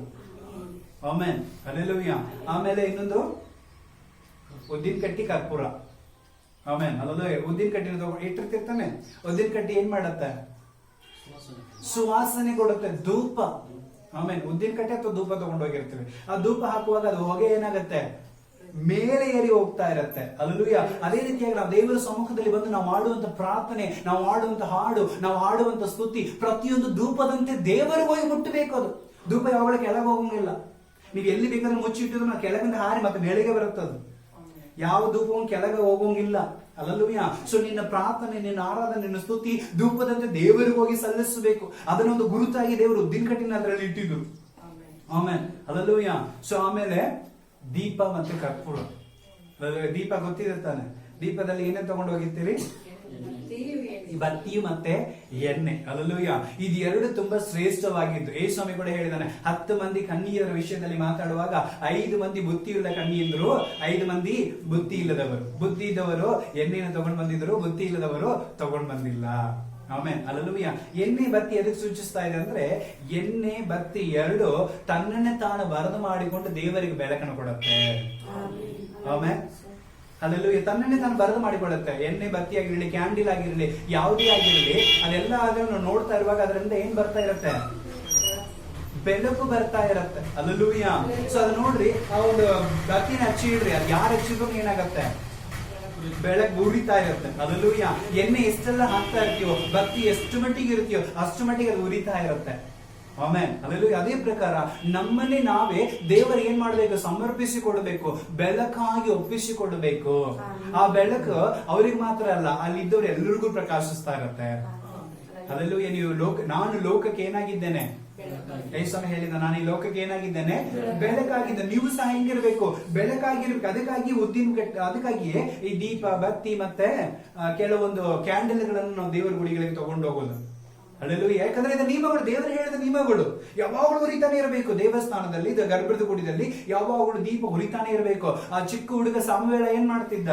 ಆಮೇನ್. ಅಲ್ಲೆಲ್ಲೂಯ್ಯ. ಆಮೇಲೆ ಇನ್ನೊಂದು ಉದ್ದಿನ ಕಟ್ಟಿ, ಕರ್ಪೂರ. ಆಮೇನ್. ಅಲ್ಲೂ ಉದ್ದಿನ ಕಟ್ಟಿನ ತಗೊಂಡು ಇಟ್ಟಿರ್ತಿರ್ತಾನೆ. ಉದ್ದಿನ ಕಟ್ಟಿ ಏನ್ ಮಾಡತ್ತೆ, ಸುವಾಸನೆ ಕೊಡುತ್ತೆ, ಧೂಪ. ಆಮೇನ್. ಉದ್ದಿನ ಕಟ್ಟಿ ಅಥವಾ ಧೂಪ ತಗೊಂಡು ಹೋಗಿರ್ತೀವಿ. ಆ ಧೂಪ ಹಾಕುವಾಗ ಅದು ಹೊಗೆ ಏನಾಗತ್ತೆ, ಮೇಲೆ ಏರಿ ಹೋಗ್ತಾ ಇರತ್ತೆ. ಅಲ್ಲೂಯ್ಯ. ಅದೇ ರೀತಿಯಾಗಿ ನಾವು ದೇವರ ಸಮ್ಮುಖದಲ್ಲಿ ಬಂದು ನಾವು ಮಾಡುವಂತ ಪ್ರಾರ್ಥನೆ, ನಾವು ಆಡುವಂತ ಹಾಡು, ನಾವು ಆಡುವಂತ ಸ್ತುತಿ, ಪ್ರತಿಯೊಂದು ಧೂಪದಂತೆ ದೇವರಿಗೆ ಹೋಗಿ ಮುಟ್ಟಬೇಕು. ಅದು ಧೂಪ ಯಾವಾಗ ಕೆಳಗೆ ಹೋಗಂಗಿಲ್ಲ. ನೀವು ಎಲ್ಲಿ ಬೇಕಾದ್ರೆ ಮುಚ್ಚಿಟ್ಟಿದ್ರು ನಾವು ಕೆಳಗಿಂದ ಹಾರಿ ಮತ್ತೆ ಮೇಳೆಗೆ ಬರುತ್ತದು. ಯಾವ ಧೂಪವನ್ನು ಕೆಳಗೆ ಹೋಗೋಂಗಿಲ್ಲ. ಅಲ್ಲೂಯ್ಯ. ಸೊ ನಿನ್ನ ಪ್ರಾರ್ಥನೆ, ನಿನ್ನ ಆರಾಧನೆ, ನಿನ್ನ ಸ್ತುತಿ ಧೂಪದಂತೆ ದೇವರಿಗೆ ಹೋಗಿ ಸಲ್ಲಿಸಬೇಕು. ಅದನ್ನೊಂದು ಗುರುತಾಗಿ ದೇವರು ಉದ್ದಿನ ಕಟ್ಟಿನ ಅದರಲ್ಲಿ ಇಟ್ಟಿದ್ರು. ಆಮೇಲೆ ಅಲ್ಲೂಯ್ಯ. ಸೊ ಆಮೇಲೆ ದೀಪ ಮತ್ತೆ ಕರ್ಪೂರ. ದೀಪ ಗೊತ್ತಿರುತ್ತಾನೆ. ದೀಪದಲ್ಲಿ ಏನೇ ತಗೊಂಡು ಹೋಗಿರ್ತೀರಿ, ಬತ್ತಿ ಮತ್ತೆ ಎಣ್ಣೆ. ಅಲ್ಲೂಯ್ಯ. ಇದು ಎರಡು ತುಂಬಾ ಶ್ರೇಷ್ಠವಾಗಿದ್ದು. ಯೇಸು ಸ್ವಾಮಿ ಕೂಡ ಹೇಳಿದಾನೆ, 10 ಮಂದಿ ಕನ್ನಿಯರ ವಿಷಯದಲ್ಲಿ ಮಾತಾಡುವಾಗ 5 ಮಂದಿ ಬುದ್ಧಿಯುಳ್ಳ ಕನ್ನಿಯಂದ್ರು, 5 ಮಂದಿ ಬುದ್ಧಿ ಇಲ್ಲದವರು. ಬುದ್ಧಿ ಇದ್ದವರು ಎಣ್ಣೆಯನ್ನು ತಗೊಂಡ್ ಬಂದಿದ್ರು, ಬುದ್ಧಿ ಇಲ್ಲದವರು ತಗೊಂಡ್ ಬಂದಿಲ್ಲ. ಆಮೇಲೆ ಅಲ್ಲೂಯ್ಯ. ಎಣ್ಣೆ ಬತ್ತಿ ಎದಕ್ಕೆ ಸೂಚಿಸ್ತಾ ಇದೆ ಅಂದ್ರೆ, ಎಣ್ಣೆ ಬತ್ತಿ ಎರಡು ತನ್ನನ್ನೇ ತಾನು ವರದು ಮಾಡಿಕೊಂಡು ದೇವರಿಗೆ ಬೆಳಕನ್ನು ಕೊಡುತ್ತೆ. ಆಮೇಲೆ ಅಲ್ಲೆಲ್ಲೂ ತನ್ನನ್ನೇ ತಾನು ಬರದು ಮಾಡಿಕೊಳ್ಳುತ್ತೆ. ಎಣ್ಣೆ ಬತ್ತಿ ಆಗಿರಲಿ, ಕ್ಯಾಂಡಿಲ್ ಆಗಿರಲಿ, ಯಾವುದೇ ಆಗಿರಲಿ, ಅದೆಲ್ಲ ಅದನ್ನು ನೋಡ್ತಾ ಇರುವಾಗ ಅದರಿಂದ ಏನ್ ಬರ್ತಾ ಇರತ್ತೆ? ಬೆಳಕು ಬರ್ತಾ ಇರತ್ತೆ. ಅಲ್ಲೆಲ್ಲೂಯ್ಯ. ಸೊ ಅದು ನೋಡ್ರಿ, ಆ ಒಂದು ಬತ್ತಿನ ಹಚ್ಚಿ ಇಡ್ರಿ, ಅದು ಯಾರು ಹಚ್ಚಿದ್ರು ಏನಾಗತ್ತೆ? ಬೆಳಕು ಉರಿತಾ ಇರುತ್ತೆ. ಅಲ್ಲೆಲ್ಲೂಯ್ಯ. ಎಣ್ಣೆ ಎಷ್ಟೆಲ್ಲ ಹಾಕ್ತಾ ಇರ್ತೀವೋ, ಬತ್ತಿ ಎಷ್ಟು ಮಟ್ಟಿಗೆ ಇರ್ತೀಯೋ ಅಷ್ಟು ಮಟ್ಟಿಗೆ ಅದು ಉರಿತಾ ಇರುತ್ತೆ. ಆಮೆನ್. ಅಲ್ಲೆಲ್ಲೂಯ್ಯ. ಅದೇ ಪ್ರಕಾರ ನಮ್ಮನ್ನೇ ನಾವೇ ದೇವರಿಗೆ ಏನ್ ಮಾಡ್ಬೇಕು? ಸಮರ್ಪಿಸಿಕೊಡ್ಬೇಕು, ಬೆಳಕಾಗಿ ಒಪ್ಪಿಸಿಕೊಡ್ಬೇಕು. ಆ ಬೆಳಕು ಅವ್ರಿಗೆ ಮಾತ್ರ ಅಲ್ಲ, ಅಲ್ಲಿದ್ದವ್ರು ಎಲ್ಲರಿಗೂ ಪ್ರಕಾಶಿಸ್ತಾ ಇರುತ್ತೆ. ಅಲ್ಲೆಲ್ಲೂಯ್ಯ. ನೀವು ನಾನು ಲೋಕಕ್ಕೆ ಏನಾಗಿದ್ದೇನೆ? ಯೇಸುವೆ ಹೇಳಿದ, ನಾನು ಈ ಲೋಕಕ್ಕೆ ಏನಾಗಿದ್ದೇನೆ? ಬೆಳಕಾಗಿದ್ದೆ. ನೀವು ಸಹ ಹೆಂಗಿರ್ಬೇಕು? ಬೆಳಕಾಗಿರ್ಬೇಕು. ಅದಕ್ಕಾಗಿಯೇ ಈ ದೀಪ, ಬತ್ತಿ ಮತ್ತೆ ಕೆಲವೊಂದು ಕ್ಯಾಂಡಲ್ಗಳನ್ನು ನಾವು ದೇವರ ಗುಡಿಗಳಿಗೆ ತಗೊಂಡು ಹೋಗೋದು. ಅಲ್ಲೆಲ್ಲೂಯ್ಯ. ಯಾಕಂದ್ರೆ ಇದು ನಿಯಮಗಳು, ದೇವರು ಹೇಳಿದ ನಿಯಮಗಳು. ಯಾವಾಗಲೂ ಉರಿತಾನೆ ಇರಬೇಕು. ದೇವಸ್ಥಾನದಲ್ಲಿ, ಗರ್ಭದ ಗುಡಿಯಲ್ಲಿ ಯಾವಾಗಲೂ ದೀಪ ಉರಿತಾನೆ ಇರಬೇಕು. ಆ ಚಿಕ್ಕ ಹುಡುಗ ಸಮವೇಳ ಏನ್ ಮಾಡ್ತಿದ್ದ?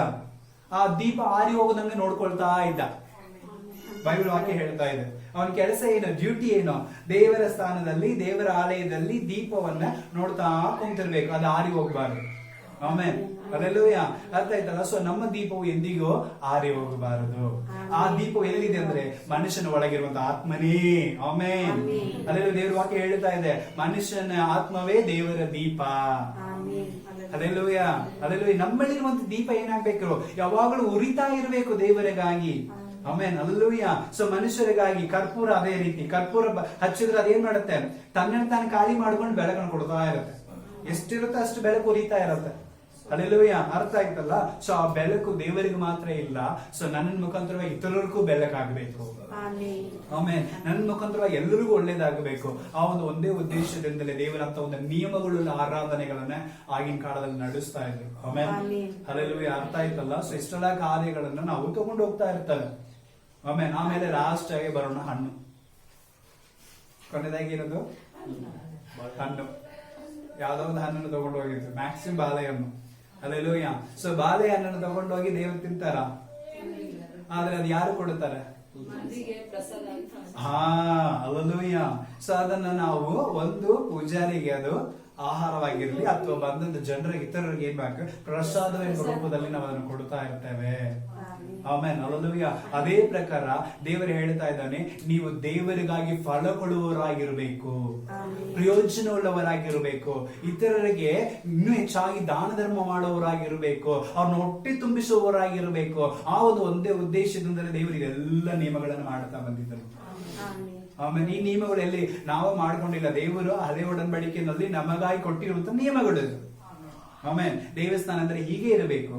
ಆ ದೀಪ ಆರಿ ಹೋಗೋದಂಗೆ ನೋಡ್ಕೊಳ್ತಾ ಇದ್ದ. ಬೈಬಲ್ ವಾಕ್ಯ ಹೇಳ್ತಾ ಇದೆ. ಅವನ ಕೆಲಸ ಏನು? ಡ್ಯೂಟಿ ಏನು? ದೇವರ ಸ್ಥಾನದಲ್ಲಿ, ದೇವರ ಆಲಯದಲ್ಲಿ ದೀಪವನ್ನ ನೋಡ್ತಾ ಕುಂತಿರ್ಬೇಕು, ಅದು ಆರಿ ಹೋಗ್ಬಾರ್ದು. ಆಮೆನ್. ಅಲ್ಲೆಲ್ಲೂಯ್ಯ. ಅರ್ಥ ಆಯ್ತಲ್ಲ? ಸೊ ನಮ್ಮ ದೀಪವು ಎಂದಿಗೂ ಆರಿ ಹೋಗಬಾರದು. ಆ ದೀಪವು ಎಲ್ಲಿದೆ ಅಂದ್ರೆ ಮನುಷ್ಯನ ಒಳಗಿರುವಂತ ಆತ್ಮನೇ. ಆಮೆನ್. ಅಲ್ಲೆಲ್ಲೂ ದೇವರ ವಾಕ್ಯ ಹೇಳ್ತಾ ಇದೆ, ಮನುಷ್ಯನ ಆತ್ಮವೇ ದೇವರ ದೀಪ. ಅಲ್ಲೆಲ್ಲೂಯ್ಯ. ಅಲ್ಲೆಲ್ಲೂಯ್ಯ. ನಮ್ಮಲ್ಲಿರುವಂತ ದೀಪ ಏನಾಗ್ಬೇಕು? ಯಾವಾಗಲೂ ಉರಿತಾ ಇರಬೇಕು ದೇವರಿಗಾಗಿ. ಆಮೆನ್. ಅಲ್ಲೆಲ್ಲೂಯ್ಯ. ಸೊ ಮನುಷ್ಯರಿಗಾಗಿ ಕರ್ಪೂರ ಅದೇ ರೀತಿ. ಕರ್ಪೂರ ಹಚ್ಚಿದ್ರೆ ಅದೇನ್ ಮಾಡುತ್ತೆ? ತನ್ನನ್ನು ತಾನು ಖಾಲಿ ಮಾಡ್ಕೊಂಡು ಬೆಳಕನ್ನು ಕೊಡ್ತಾ ಇರುತ್ತೆ. ಎಷ್ಟಿರುತ್ತೆ ಅಷ್ಟು ಬೆಳಕು ಉರಿತಾ ಇರುತ್ತೆ. ಅಲ್ಲೆಲ್ಲೂಯ್ಯ. ಅರ್ಥ ಆಯ್ತಲ್ಲ? ಸೊ ಆ ಬೆಳಕು ದೇವರಿಗೆ ಮಾತ್ರ ಇಲ್ಲ. ಸೊ ನನ್ನ ಮುಖಾಂತರವಾಗಿ ಇತರರಿಗೂ ಬೆಳಕಾಗಬೇಕು. ಆಮೇಲೆ ನನ್ನ ಮುಖಾಂತರವಾಗಿ ಎಲ್ಲರಿಗೂ ಒಳ್ಳೇದಾಗಬೇಕು. ಆ ಒಂದು ಒಂದೇ ಉದ್ದೇಶದಿಂದಲೇ ದೇವರಂತ ಒಂದು ನಿಯಮಗಳು, ಆರಾಧನೆಗಳನ್ನ ಆಗಿನ ಕಾಲದಲ್ಲಿ ನಡೆಸ್ತಾ ಇದ್ರು. ಆಮೇಲೆ ಅಲ್ಲೆಲ್ಲೂಯ್ಯ. ಅರ್ಥ ಆಯ್ತಲ್ಲ? ಸೊ ಇಷ್ಟೆಲ್ಲ ಕಾರ್ಯಗಳನ್ನ ನಾವು ತಗೊಂಡು ಹೋಗ್ತಾ ಇರ್ತೇವೆ. ಆಮೇಲೆ ಲಾಸ್ಟ್ ಆಗಿ ಬರೋಣ ಹಣ್ಣು. ಕೊನೆದಾಗಿ ಇರೋದು ಹಣ್ಣು. ಯಾವ್ದೋ ಒಂದು ಹಣ್ಣನ್ನು ತಗೊಂಡು ಹೋಗಿರ್ತೀವಿ, ಮ್ಯಾಕ್ಸಿಮಮ್ ಬಾಳೆಹಣ್ಣು. ಅಲ್ಲೆಲ್ಲೂಯ್ಯ. ಸೊ ಬಾಳೆಹಣ್ಣನ್ನು ತಗೊಂಡು ಹೋಗಿ ದೇವರು ತಿಂತಾರ? ಆದ್ರೆ ಅದು ಯಾರು ಕೊಡುತ್ತಾರೆ? ಅಲ್ಲೆಲ್ಲೂಯ್ಯ. ಸೊ ಅದನ್ನ ನಾವು ಒಂದು ಪೂಜಾರಿಗೆ ಅದು ಆಹಾರವಾಗಿರ್ಲಿ ಅಥವಾ ಬಂದಂತ ಜನರಿಗೆ, ಇತರರಿಗೆ ಏನ್ ಬೇಕು? ಪ್ರಸಾದ ರೂಪದಲ್ಲಿ ನಾವು ಅದನ್ನು ಕೊಡ್ತಾ ಇರ್ತೇವೆ. ಆಮೆನ್. ಅಲ್ಲೆಲ್ಲೂಯ್ಯ. ಅದೇ ಪ್ರಕಾರ ದೇವರು ಹೇಳ್ತಾ ಇದ್ದಾನೆ, ನೀವು ದೇವರಿಗಾಗಿ ಫಲ ಕೊಡುವವರಾಗಿರ್ಬೇಕು, ಪ್ರಯೋಜನವುಳ್ಳವರಾಗಿರ್ಬೇಕು, ಇತರರಿಗೆ ಇನ್ನೂ ಹೆಚ್ಚಾಗಿ ದಾನ ಧರ್ಮ ಮಾಡುವವರಾಗಿರ್ಬೇಕು, ಅವ್ರನ್ನ ಹೊಟ್ಟೆ ತುಂಬಿಸುವವರಾಗಿರ್ಬೇಕು. ಆ ಒಂದು ಒಂದೇ ಉದ್ದೇಶದಿಂದಲೇ ದೇವರು ಎಲ್ಲ ನಿಯಮಗಳನ್ನು ಮಾಡ್ತಾ ಬಂದಿದ್ದರು. ಆಮೇಲೆ ಈ ನಿಯಮಗಳು ಎಲ್ಲಿ ನಾವು ಮಾಡ್ಕೊಂಡಿಲ್ಲ, ದೇವರು ಹಳೆ ಒಡಂಬಡಿಕೆಯಲ್ಲಿ ನಮಗಾಗಿ ಕೊಟ್ಟಿರುವಂತ ನಿಯಮಗಳು. ಆಮೇಲೆ ದೇವಸ್ಥಾನ ಅಂದ್ರೆ ಹೀಗೆ ಇರಬೇಕು,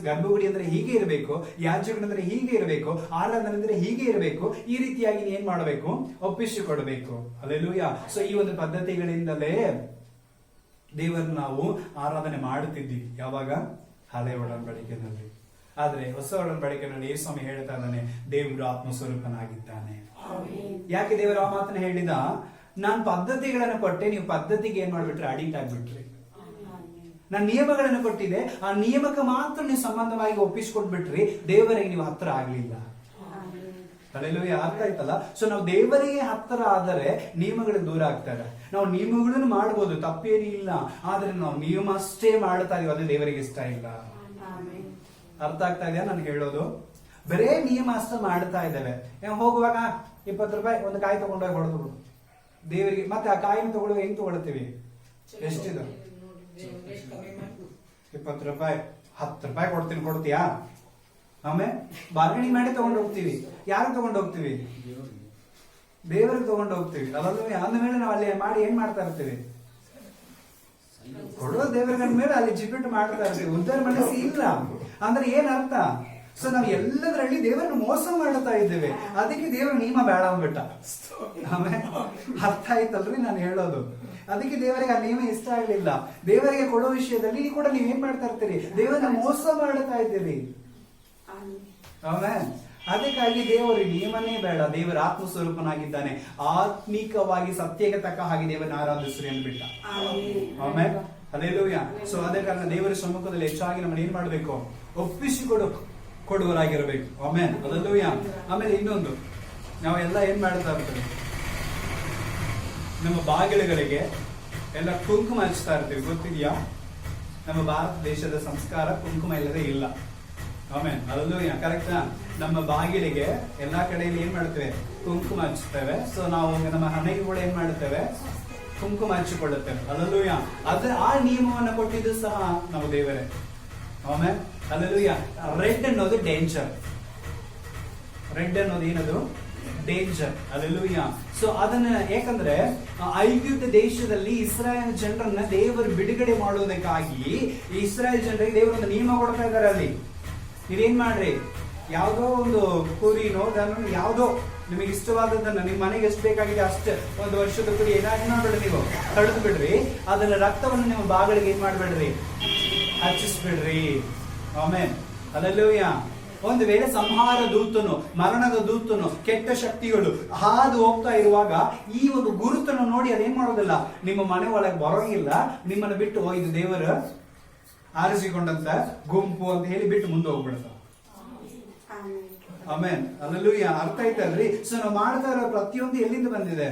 ಗರ್ಭಗುಡಿ ಅಂದ್ರೆ ಹೀಗೆ ಇರಬೇಕು, ಯಾಜಕರಂದ್ರೆ ಹೀಗೆ ಇರಬೇಕು, ಆರಾಧನೆ ಅಂದ್ರೆ ಹೀಗೆ ಇರಬೇಕು. ಈ ರೀತಿಯಾಗಿ ಏನ್ ಮಾಡಬೇಕು? ಒಪ್ಪಿಸಿಕೊಡ್ಬೇಕು. ಅಲ್ಲೆಲ್ಲೂಯ್ಯ. ಸೊ ಈ ಒಂದು ಪದ್ಧತಿಗಳಿಂದಲೇ ದೇವರನ್ನು ನಾವು ಆರಾಧನೆ ಮಾಡುತ್ತಿದ್ದೀವಿ. ಯಾವಾಗ? ಹಳೆ ಒಡಂಬಡಿಕೆಯಲ್ಲಿ. ಆದ್ರೆ ಹೊಸ ಒಡಂಬಡಿಕೆಯಲ್ಲಿ ಯೇಸು ಸ್ವಾಮಿ ಹೇಳ್ತಾ ಇದ್ದಾನೆ, ದೇವರು ಆತ್ಮಸ್ವರೂಪನಾಗಿದ್ದಾನೆ. ಯಾಕೆ ದೇವರು ಆ ಮಾತನ್ನ ಹೇಳಿದ? ನಾನು ಪದ್ಧತಿಗಳನ್ನು ಕೊಟ್ಟೆ, ನೀವು ಪದ್ಧತಿಗೆ ಏನ್ ಮಾಡ್ಬಿಟ್ರೆ? ಅಡಿಕ್ಟ್ ಆಗ್ಬಿಟ್ರಿ. ನಾನು ನಿಯಮಗಳನ್ನು ಕೊಟ್ಟಿದೆ, ಆ ನಿಯಮಕ್ಕೆ ಮಾತ್ರ ನೀವು ಸಂಬಂಧವಾಗಿ ಒಪ್ಪಿಸ್ಕೊಟ್ಬಿಟ್ರಿ, ದೇವರಿಗೆ ನೀವು ಹತ್ರ ಆಗ್ಲಿಲ್ಲ. ಅಲ್ಲೆಲ್ಲೂಯ್ಯ. ಅರ್ಥ ಆಯ್ತಲ್ಲ? ಸೊ ನಾವು ದೇವರಿಗೆ ಹತ್ತಿರ ಆದರೆ ನಿಯಮಗಳಿಗೆ ದೂರ ಆಗ್ತಾರೆ. ನಾವು ನಿಯಮಗಳನ್ನು ಮಾಡ್ಬೋದು, ತಪ್ಪೇನಿಲ್ಲ. ಆದ್ರೆ ನಾವು ನಿಯಮ ಅಷ್ಟೇ ಮಾಡ್ತಾ ಇದೀವಿ, ಅದು ದೇವರಿಗೆ ಇಷ್ಟ ಇಲ್ಲ. ಅರ್ಥ ಆಗ್ತಾ ಇದೆಯಾ ನಾನು ಹೇಳೋದು? ಬರೇ ನಿಯಮ ಅಷ್ಟೇ ಮಾಡ್ತಾ ಇದ್ದೇವೆ. ಹೋಗುವಾಗ 20 ರೂಪಾಯಿ ಒಂದು ಕಾಯಿ ತಗೊಂಡೋಗಿ ಹೊಡೆದು ದೇವರಿಗೆ, ಮತ್ತೆ ಆ ಕಾಯಿನ ತಗೊಳ್ಳುವ ಹೆಂಗ್ ತಗೊಳ್ತೀವಿ? ಎಷ್ಟಿದೆ? 20 ರೂಪಾಯಿ, 10 ರೂಪಾಯಿ ಕೊಡ್ತೀನಿ, ಕೊಡ್ತೀಯಾ? ಆಮೇಲೆ ಬಾರ್ಗಣಿ ಮಾಡಿ ತಗೊಂಡು ಹೋಗ್ತೀವಿ. ಯಾರು ತಗೊಂಡು ಹೋಗ್ತೀವಿ? ದೇವರಿಗೆ ತಗೊಂಡು ಹೋಗ್ತೀವಿ. ಅದನ್ನು ಅಂದ್ಮೇಲೆ ನಾವು ಅಲ್ಲಿ ಮಾಡಿ ಏನ್ ಮಾಡ್ತಾ ಇರ್ತೀವಿ? ಕೊಡೋ ದೇವರ ಮೇಲೆ ಅಲ್ಲಿ ಜಿಪಿಟ್ ಮಾಡ್ತಾ ಇರ್ತೀವಿ. ಉದ್ದಾರ ಮನಸ್ಸು ಇಲ್ಲ ಅಂದ್ರೆ ಏನ್ ಅರ್ಥ? ಸೊ ನಾವು ಎಲ್ಲದರಲ್ಲಿ ದೇವರನ್ನು ಮೋಸ ಮಾಡ್ತಾ ಇದ್ದೇವೆ. ಅದಕ್ಕೆ ದೇವರ ನಿಯಮ ಬೇಡ ಅಂದ್ಬಿಟ್ಟ. ಆಮೇಲೆ ಅರ್ಥ ಆಯ್ತಲ್ರಿ ನಾನು ಹೇಳೋದು? ಅದಕ್ಕೆ ದೇವರಿಗೆ ಆ ನಿಯಮ ಇಷ್ಟ ಆಗ್ಲಿಲ್ಲ. ದೇವರಿಗೆ ಕೊಡೋ ವಿಷಯದಲ್ಲಿ ಕೂಡ ನೀವೇನ್ ಮಾಡ್ತಾ ಇರ್ತೀರಿ? ದೇವರನ್ನ ಮೋಸ ಮಾಡ್ತಾ ಇದ್ದೀರಿ. ಆಮೇಲೆ ಅದಕ್ಕಾಗಿ ದೇವರು ನಿಯಮನೇ ಬೇಡ, ದೇವರ ಆತ್ಮಸ್ವರೂಪನಾಗಿದ್ದಾನೆ. ಆತ್ಮಿಕವಾಗಿ ಸತ್ಯಕ್ಕೆ ತಕ್ಕ ಹಾಗೆ ದೇವರನ್ನ ಆರಾಧಿಸ್ರಿ ಅಂದ್ಬಿಟ್ಟ. ಆಮೇಲೆ ಹಲ್ಲೆಲೂಯಾ. ಸೊ ಅದೇ ಕಾರಣ ದೇವರ ಸಮ್ಮುಖದಲ್ಲಿ ಹೆಚ್ಚಾಗಿ ನಮ್ಮನ್ನು ಏನ್ ಮಾಡ್ಬೇಕು? ಕೊಡುವರಾಗಿರ್ಬೇಕು. ಆಮೇಲೆ ಹಲ್ಲೆಲೂಯಾ. ಆಮೇಲೆ ಇನ್ನೊಂದು, ನಾವೆಲ್ಲ ಏನ್ ಮಾಡ್ತಾ ಇರ್ತೇವೆ? ನಮ್ಮ ಬಾಗಿಲುಗಳಿಗೆ ಎಲ್ಲ ಕುಂಕುಮ ಹಚ್ತಾ ಇರ್ತೀವಿ, ಗೊತ್ತಿದ್ಯಾ? ನಮ್ಮ ಭಾರತ ದೇಶದ ಸಂಸ್ಕಾರ ಕುಂಕುಮ ಇಲ್ಲದೆ ಇಲ್ಲ. ಆಮೇಲೆ ಅದಲ್ಲೂ ಕರೆಕ್ಟಾ? ನಮ್ಮ ಬಾಗಿಲಿಗೆ ಎಲ್ಲಾ ಕಡೆಯಲ್ಲಿ ಏನ್ ಮಾಡ್ತೇವೆ? ಕುಂಕುಮ ಹಚ್ಚುತ್ತೇವೆ. ಸೊ ನಾವು ನಮ್ಮ ಹಣೆಗೆ ಕೂಡ ಏನ್ ಮಾಡುತ್ತೇವೆ? ಕುಂಕುಮ ಹಚ್ಚಿಕೊಳ್ಳುತ್ತೇವೆ. ಅಲ್ಲೂಯ ಆ ನಿಯಮವನ್ನು ಕೊಟ್ಟಿದ್ದು ಸಹ ನಮ್ಮ ದೇವರೇ. ಆಮೇಲೆ ಅಲ್ಲೂಯ ರೆಡ್ ಅನ್ನೋದು ಡೇಂಜರ್. ರೆಡ್ ಅನ್ನೋದು ಏನದು? ಡೇಂಜರ್. ಅಲ್ಲೂಯ. ಸೊ ಅದನ್ನ ಯಾಕಂದ್ರೆ ಐಗುಪ್ತ ದೇಶದಲ್ಲಿ ಇಸ್ರಾಯೇಲ್ ಜನರನ್ನ ದೇವರು ಬಿಡುಗಡೆ ಮಾಡುವುದಕ್ಕಾಗಿ ಇಸ್ರಾಯೇಲ್ ಜನರಿಗೆ ದೇವರು ಒಂದು ನಿಯಮ ಕೊಡ್ತಾ ಇದ್ದಾರೆ. ಅಲ್ಲಿ ಇದೇನ್ ಮಾಡ್ರಿ, ಯಾವ್ದೋ ಒಂದು ಕುರಿನೋ ದನ ಯಾವ್ದೋ ನಿಮಗೆ ಇಷ್ಟವಾದದನ್ನ ನಿಮ್ಮ ಮನೆಗೆ ಎಷ್ಟು ಬೇಕಾಗಿದೆ ಅಷ್ಟೇ ಒಂದು ವರ್ಷದ ಕುರಿ ಏನಾದ್ರು ಮಾಡ್ಬೇಡ್ರಿ, ನೀವು ಕಡಿದು ಬಿಡ್ರಿ. ಅದನ್ನ ರಕ್ತವನ್ನು ನಿಮ್ಮ ಬಾಗಿಲಿಗೆ ಏನ್ ಮಾಡ್ಬೇಡ್ರಿ, ಹಚ್ಚಿಸ್ಬಿಡ್ರಿ. ಆಮೇಲೆ ಅಲ್ಲೂಯ ಒಂದು ವೇಳೆ ಸಂಹಾರ ದೂತನು, ಮರಣದ ದೂತನು, ಕೆಟ್ಟ ಶಕ್ತಿಗಳು ಹಾದು ಹೋಗ್ತಾ ಇರುವಾಗ ಈ ಒಂದು ಗುರುತನ್ನು ನೋಡಿ ಅದೇನ್ ಮಾಡೋದಿಲ್ಲ, ನಿಮ್ಮ ಮನೆ ಒಳಗೆ ಬರೋಂಗಿಲ್ಲ. ನಿಮ್ಮನ್ನು ಬಿಟ್ಟು ಇದು ದೇವರ ಆರಿಸಿಕೊಂಡಂತ ಗುಂಪು ಅಂತ ಹೇಳಿ ಬಿಟ್ಟು ಮುಂದೆ ಹೋಗ್ಬಿಡ್ತ. ಆಮೇನ್ ಅಲ್ಲೂಯ. ಅರ್ಥ ಆಯ್ತಲ್ರಿ? ಸೊ ನಾವು ಮಾಡ್ತಾ ಇರೋ ಪ್ರತಿಯೊಂದು ಎಲ್ಲಿಂದ ಬಂದಿದೆ?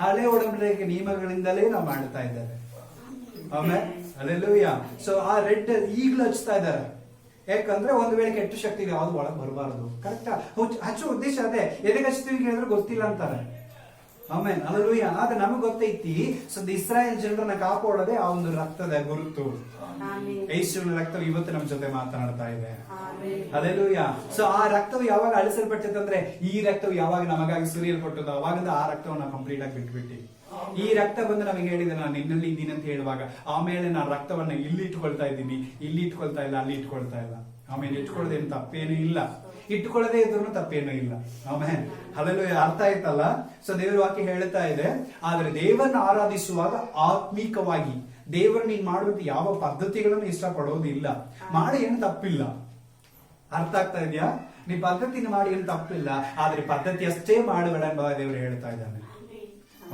ಹಳೆ ಒಡಂಬಡಿಕೆ ನಿಯಮಗಳಿಂದಲೇ ನಾವು ಮಾಡ್ತಾ ಇದ್ದಾರೆ. ಆಮೇಲೆ ಅಲ್ಲೂಯ. ಸೊ ಆ ರೆಡ್ ಈಗಲೂ ಹಚ್ತಾ ಇದ್ದಾರೆ. ಯಾಕಂದ್ರೆ ಒಂದು ವೇಳೆ ಕೆಟ್ಟ ಶಕ್ತಿ ಯಾವ್ದು ಒಳಗೆ ಬರಬಾರದು. ಕರೆಕ್ಟಾ? ಹಚ್ಚುವ ಉದ್ದೇಶ ಅದೇ. ಎದಕ್ಕೆ ಹಚ್ತೀವಿ ಕೇಳಿದ್ರೆ ಗೊತ್ತಿಲ್ಲ ಅಂತಾರೆ. ಆಮೇಲೆ ಅಲ್ಲೂಯ. ಆದ್ರೆ ನಮಗ್ ಗೊತ್ತೈತಿ, ಸದ್ಯ ಇಸ್ರಾಯೇಲ್ ಜನರನ್ನ ಕಾಪಾಡೋದೇ ಆ ಒಂದು ರಕ್ತದ ಗುರುತು. ಯೇಸುವಿನ ರಕ್ತವು ಇವತ್ತು ನಮ್ಮ ಜೊತೆ ಮಾತನಾಡ್ತಾ ಇದೆ. ಅಲ್ಲೇಲೂಯ. ಸೊ ಆ ರಕ್ತವು ಯಾವಾಗ ಅಳಿಸಲ್ಪಟ್ಟಂದ್ರೆ, ಈ ರಕ್ತವು ಯಾವಾಗ ನಮಗಾಗಿ ಸುರಿಯಲ್ಪಟ್ಟದ್ದು ಅವಾಗಿಂದ ಆ ರಕ್ತವನ್ನು ನಾವು ಕಂಪ್ಲೀಟ್ ಆಗಿ ಬಿಟ್ಬಿಟ್ಟಿ. ಈ ರಕ್ತ ಬಂದು ನಮಗೆ ಹೇಳಿದೆ, ನಾನು ನಿನ್ನಲ್ಲಿ ಇದ್ದೀನಿ ಅಂತ ಹೇಳುವಾಗ ಆಮೇಲೆ ನಾನು ರಕ್ತವನ್ನ ಇಲ್ಲಿ ಇಟ್ಕೊಳ್ತಾ ಇದ್ದೀನಿ, ಇಲ್ಲಿ ಇಟ್ಕೊಳ್ತಾ ಇಲ್ಲ, ಅಲ್ಲಿ ಇಟ್ಕೊಳ್ತಾ ಇಲ್ಲ. ಆಮೇಲೆ ಇಟ್ಕೊಳ್ಳೋದೇನು ತಪ್ಪೇನು ಇಲ್ಲ, ಇಟ್ಕೊಳ್ಳದೆ ಇದ್ರು ತಪ್ಪೇನು ಇಲ್ಲ. ಆಮೇಲೆ ಅಲ್ಲೆಲ್ಲೂ ಅರ್ಥ ಆಯ್ತಲ್ಲ? ಸೊ ದೇವರ ವಾಕ್ಯ ಹೇಳ್ತಾ ಇದೆ, ಆದ್ರೆ ದೇವರನ್ನ ಆರಾಧಿಸುವಾಗ ಆತ್ಮಿಕವಾಗಿ ದೇವರು ನೀನ್ ಮಾಡುವಂತ ಯಾವ ಪದ್ಧತಿಗಳನ್ನು ಇಷ್ಟಪಡೋದಿಲ್ಲ. ಮಾಡಿ ಏನು ತಪ್ಪಿಲ್ಲ. ಅರ್ಥ ಆಗ್ತಾ ಇದೆಯಾ? ನೀ ಪದ್ಧತಿನ ಮಾಡಿ ಏನು ತಪ್ಪಿಲ್ಲ, ಆದ್ರೆ ಪದ್ಧತಿ ಅಷ್ಟೇ ಮಾಡಬೇಡ ಎಂಬ ದೇವರು ಹೇಳ್ತಾ ಇದ್ದಾನೆ.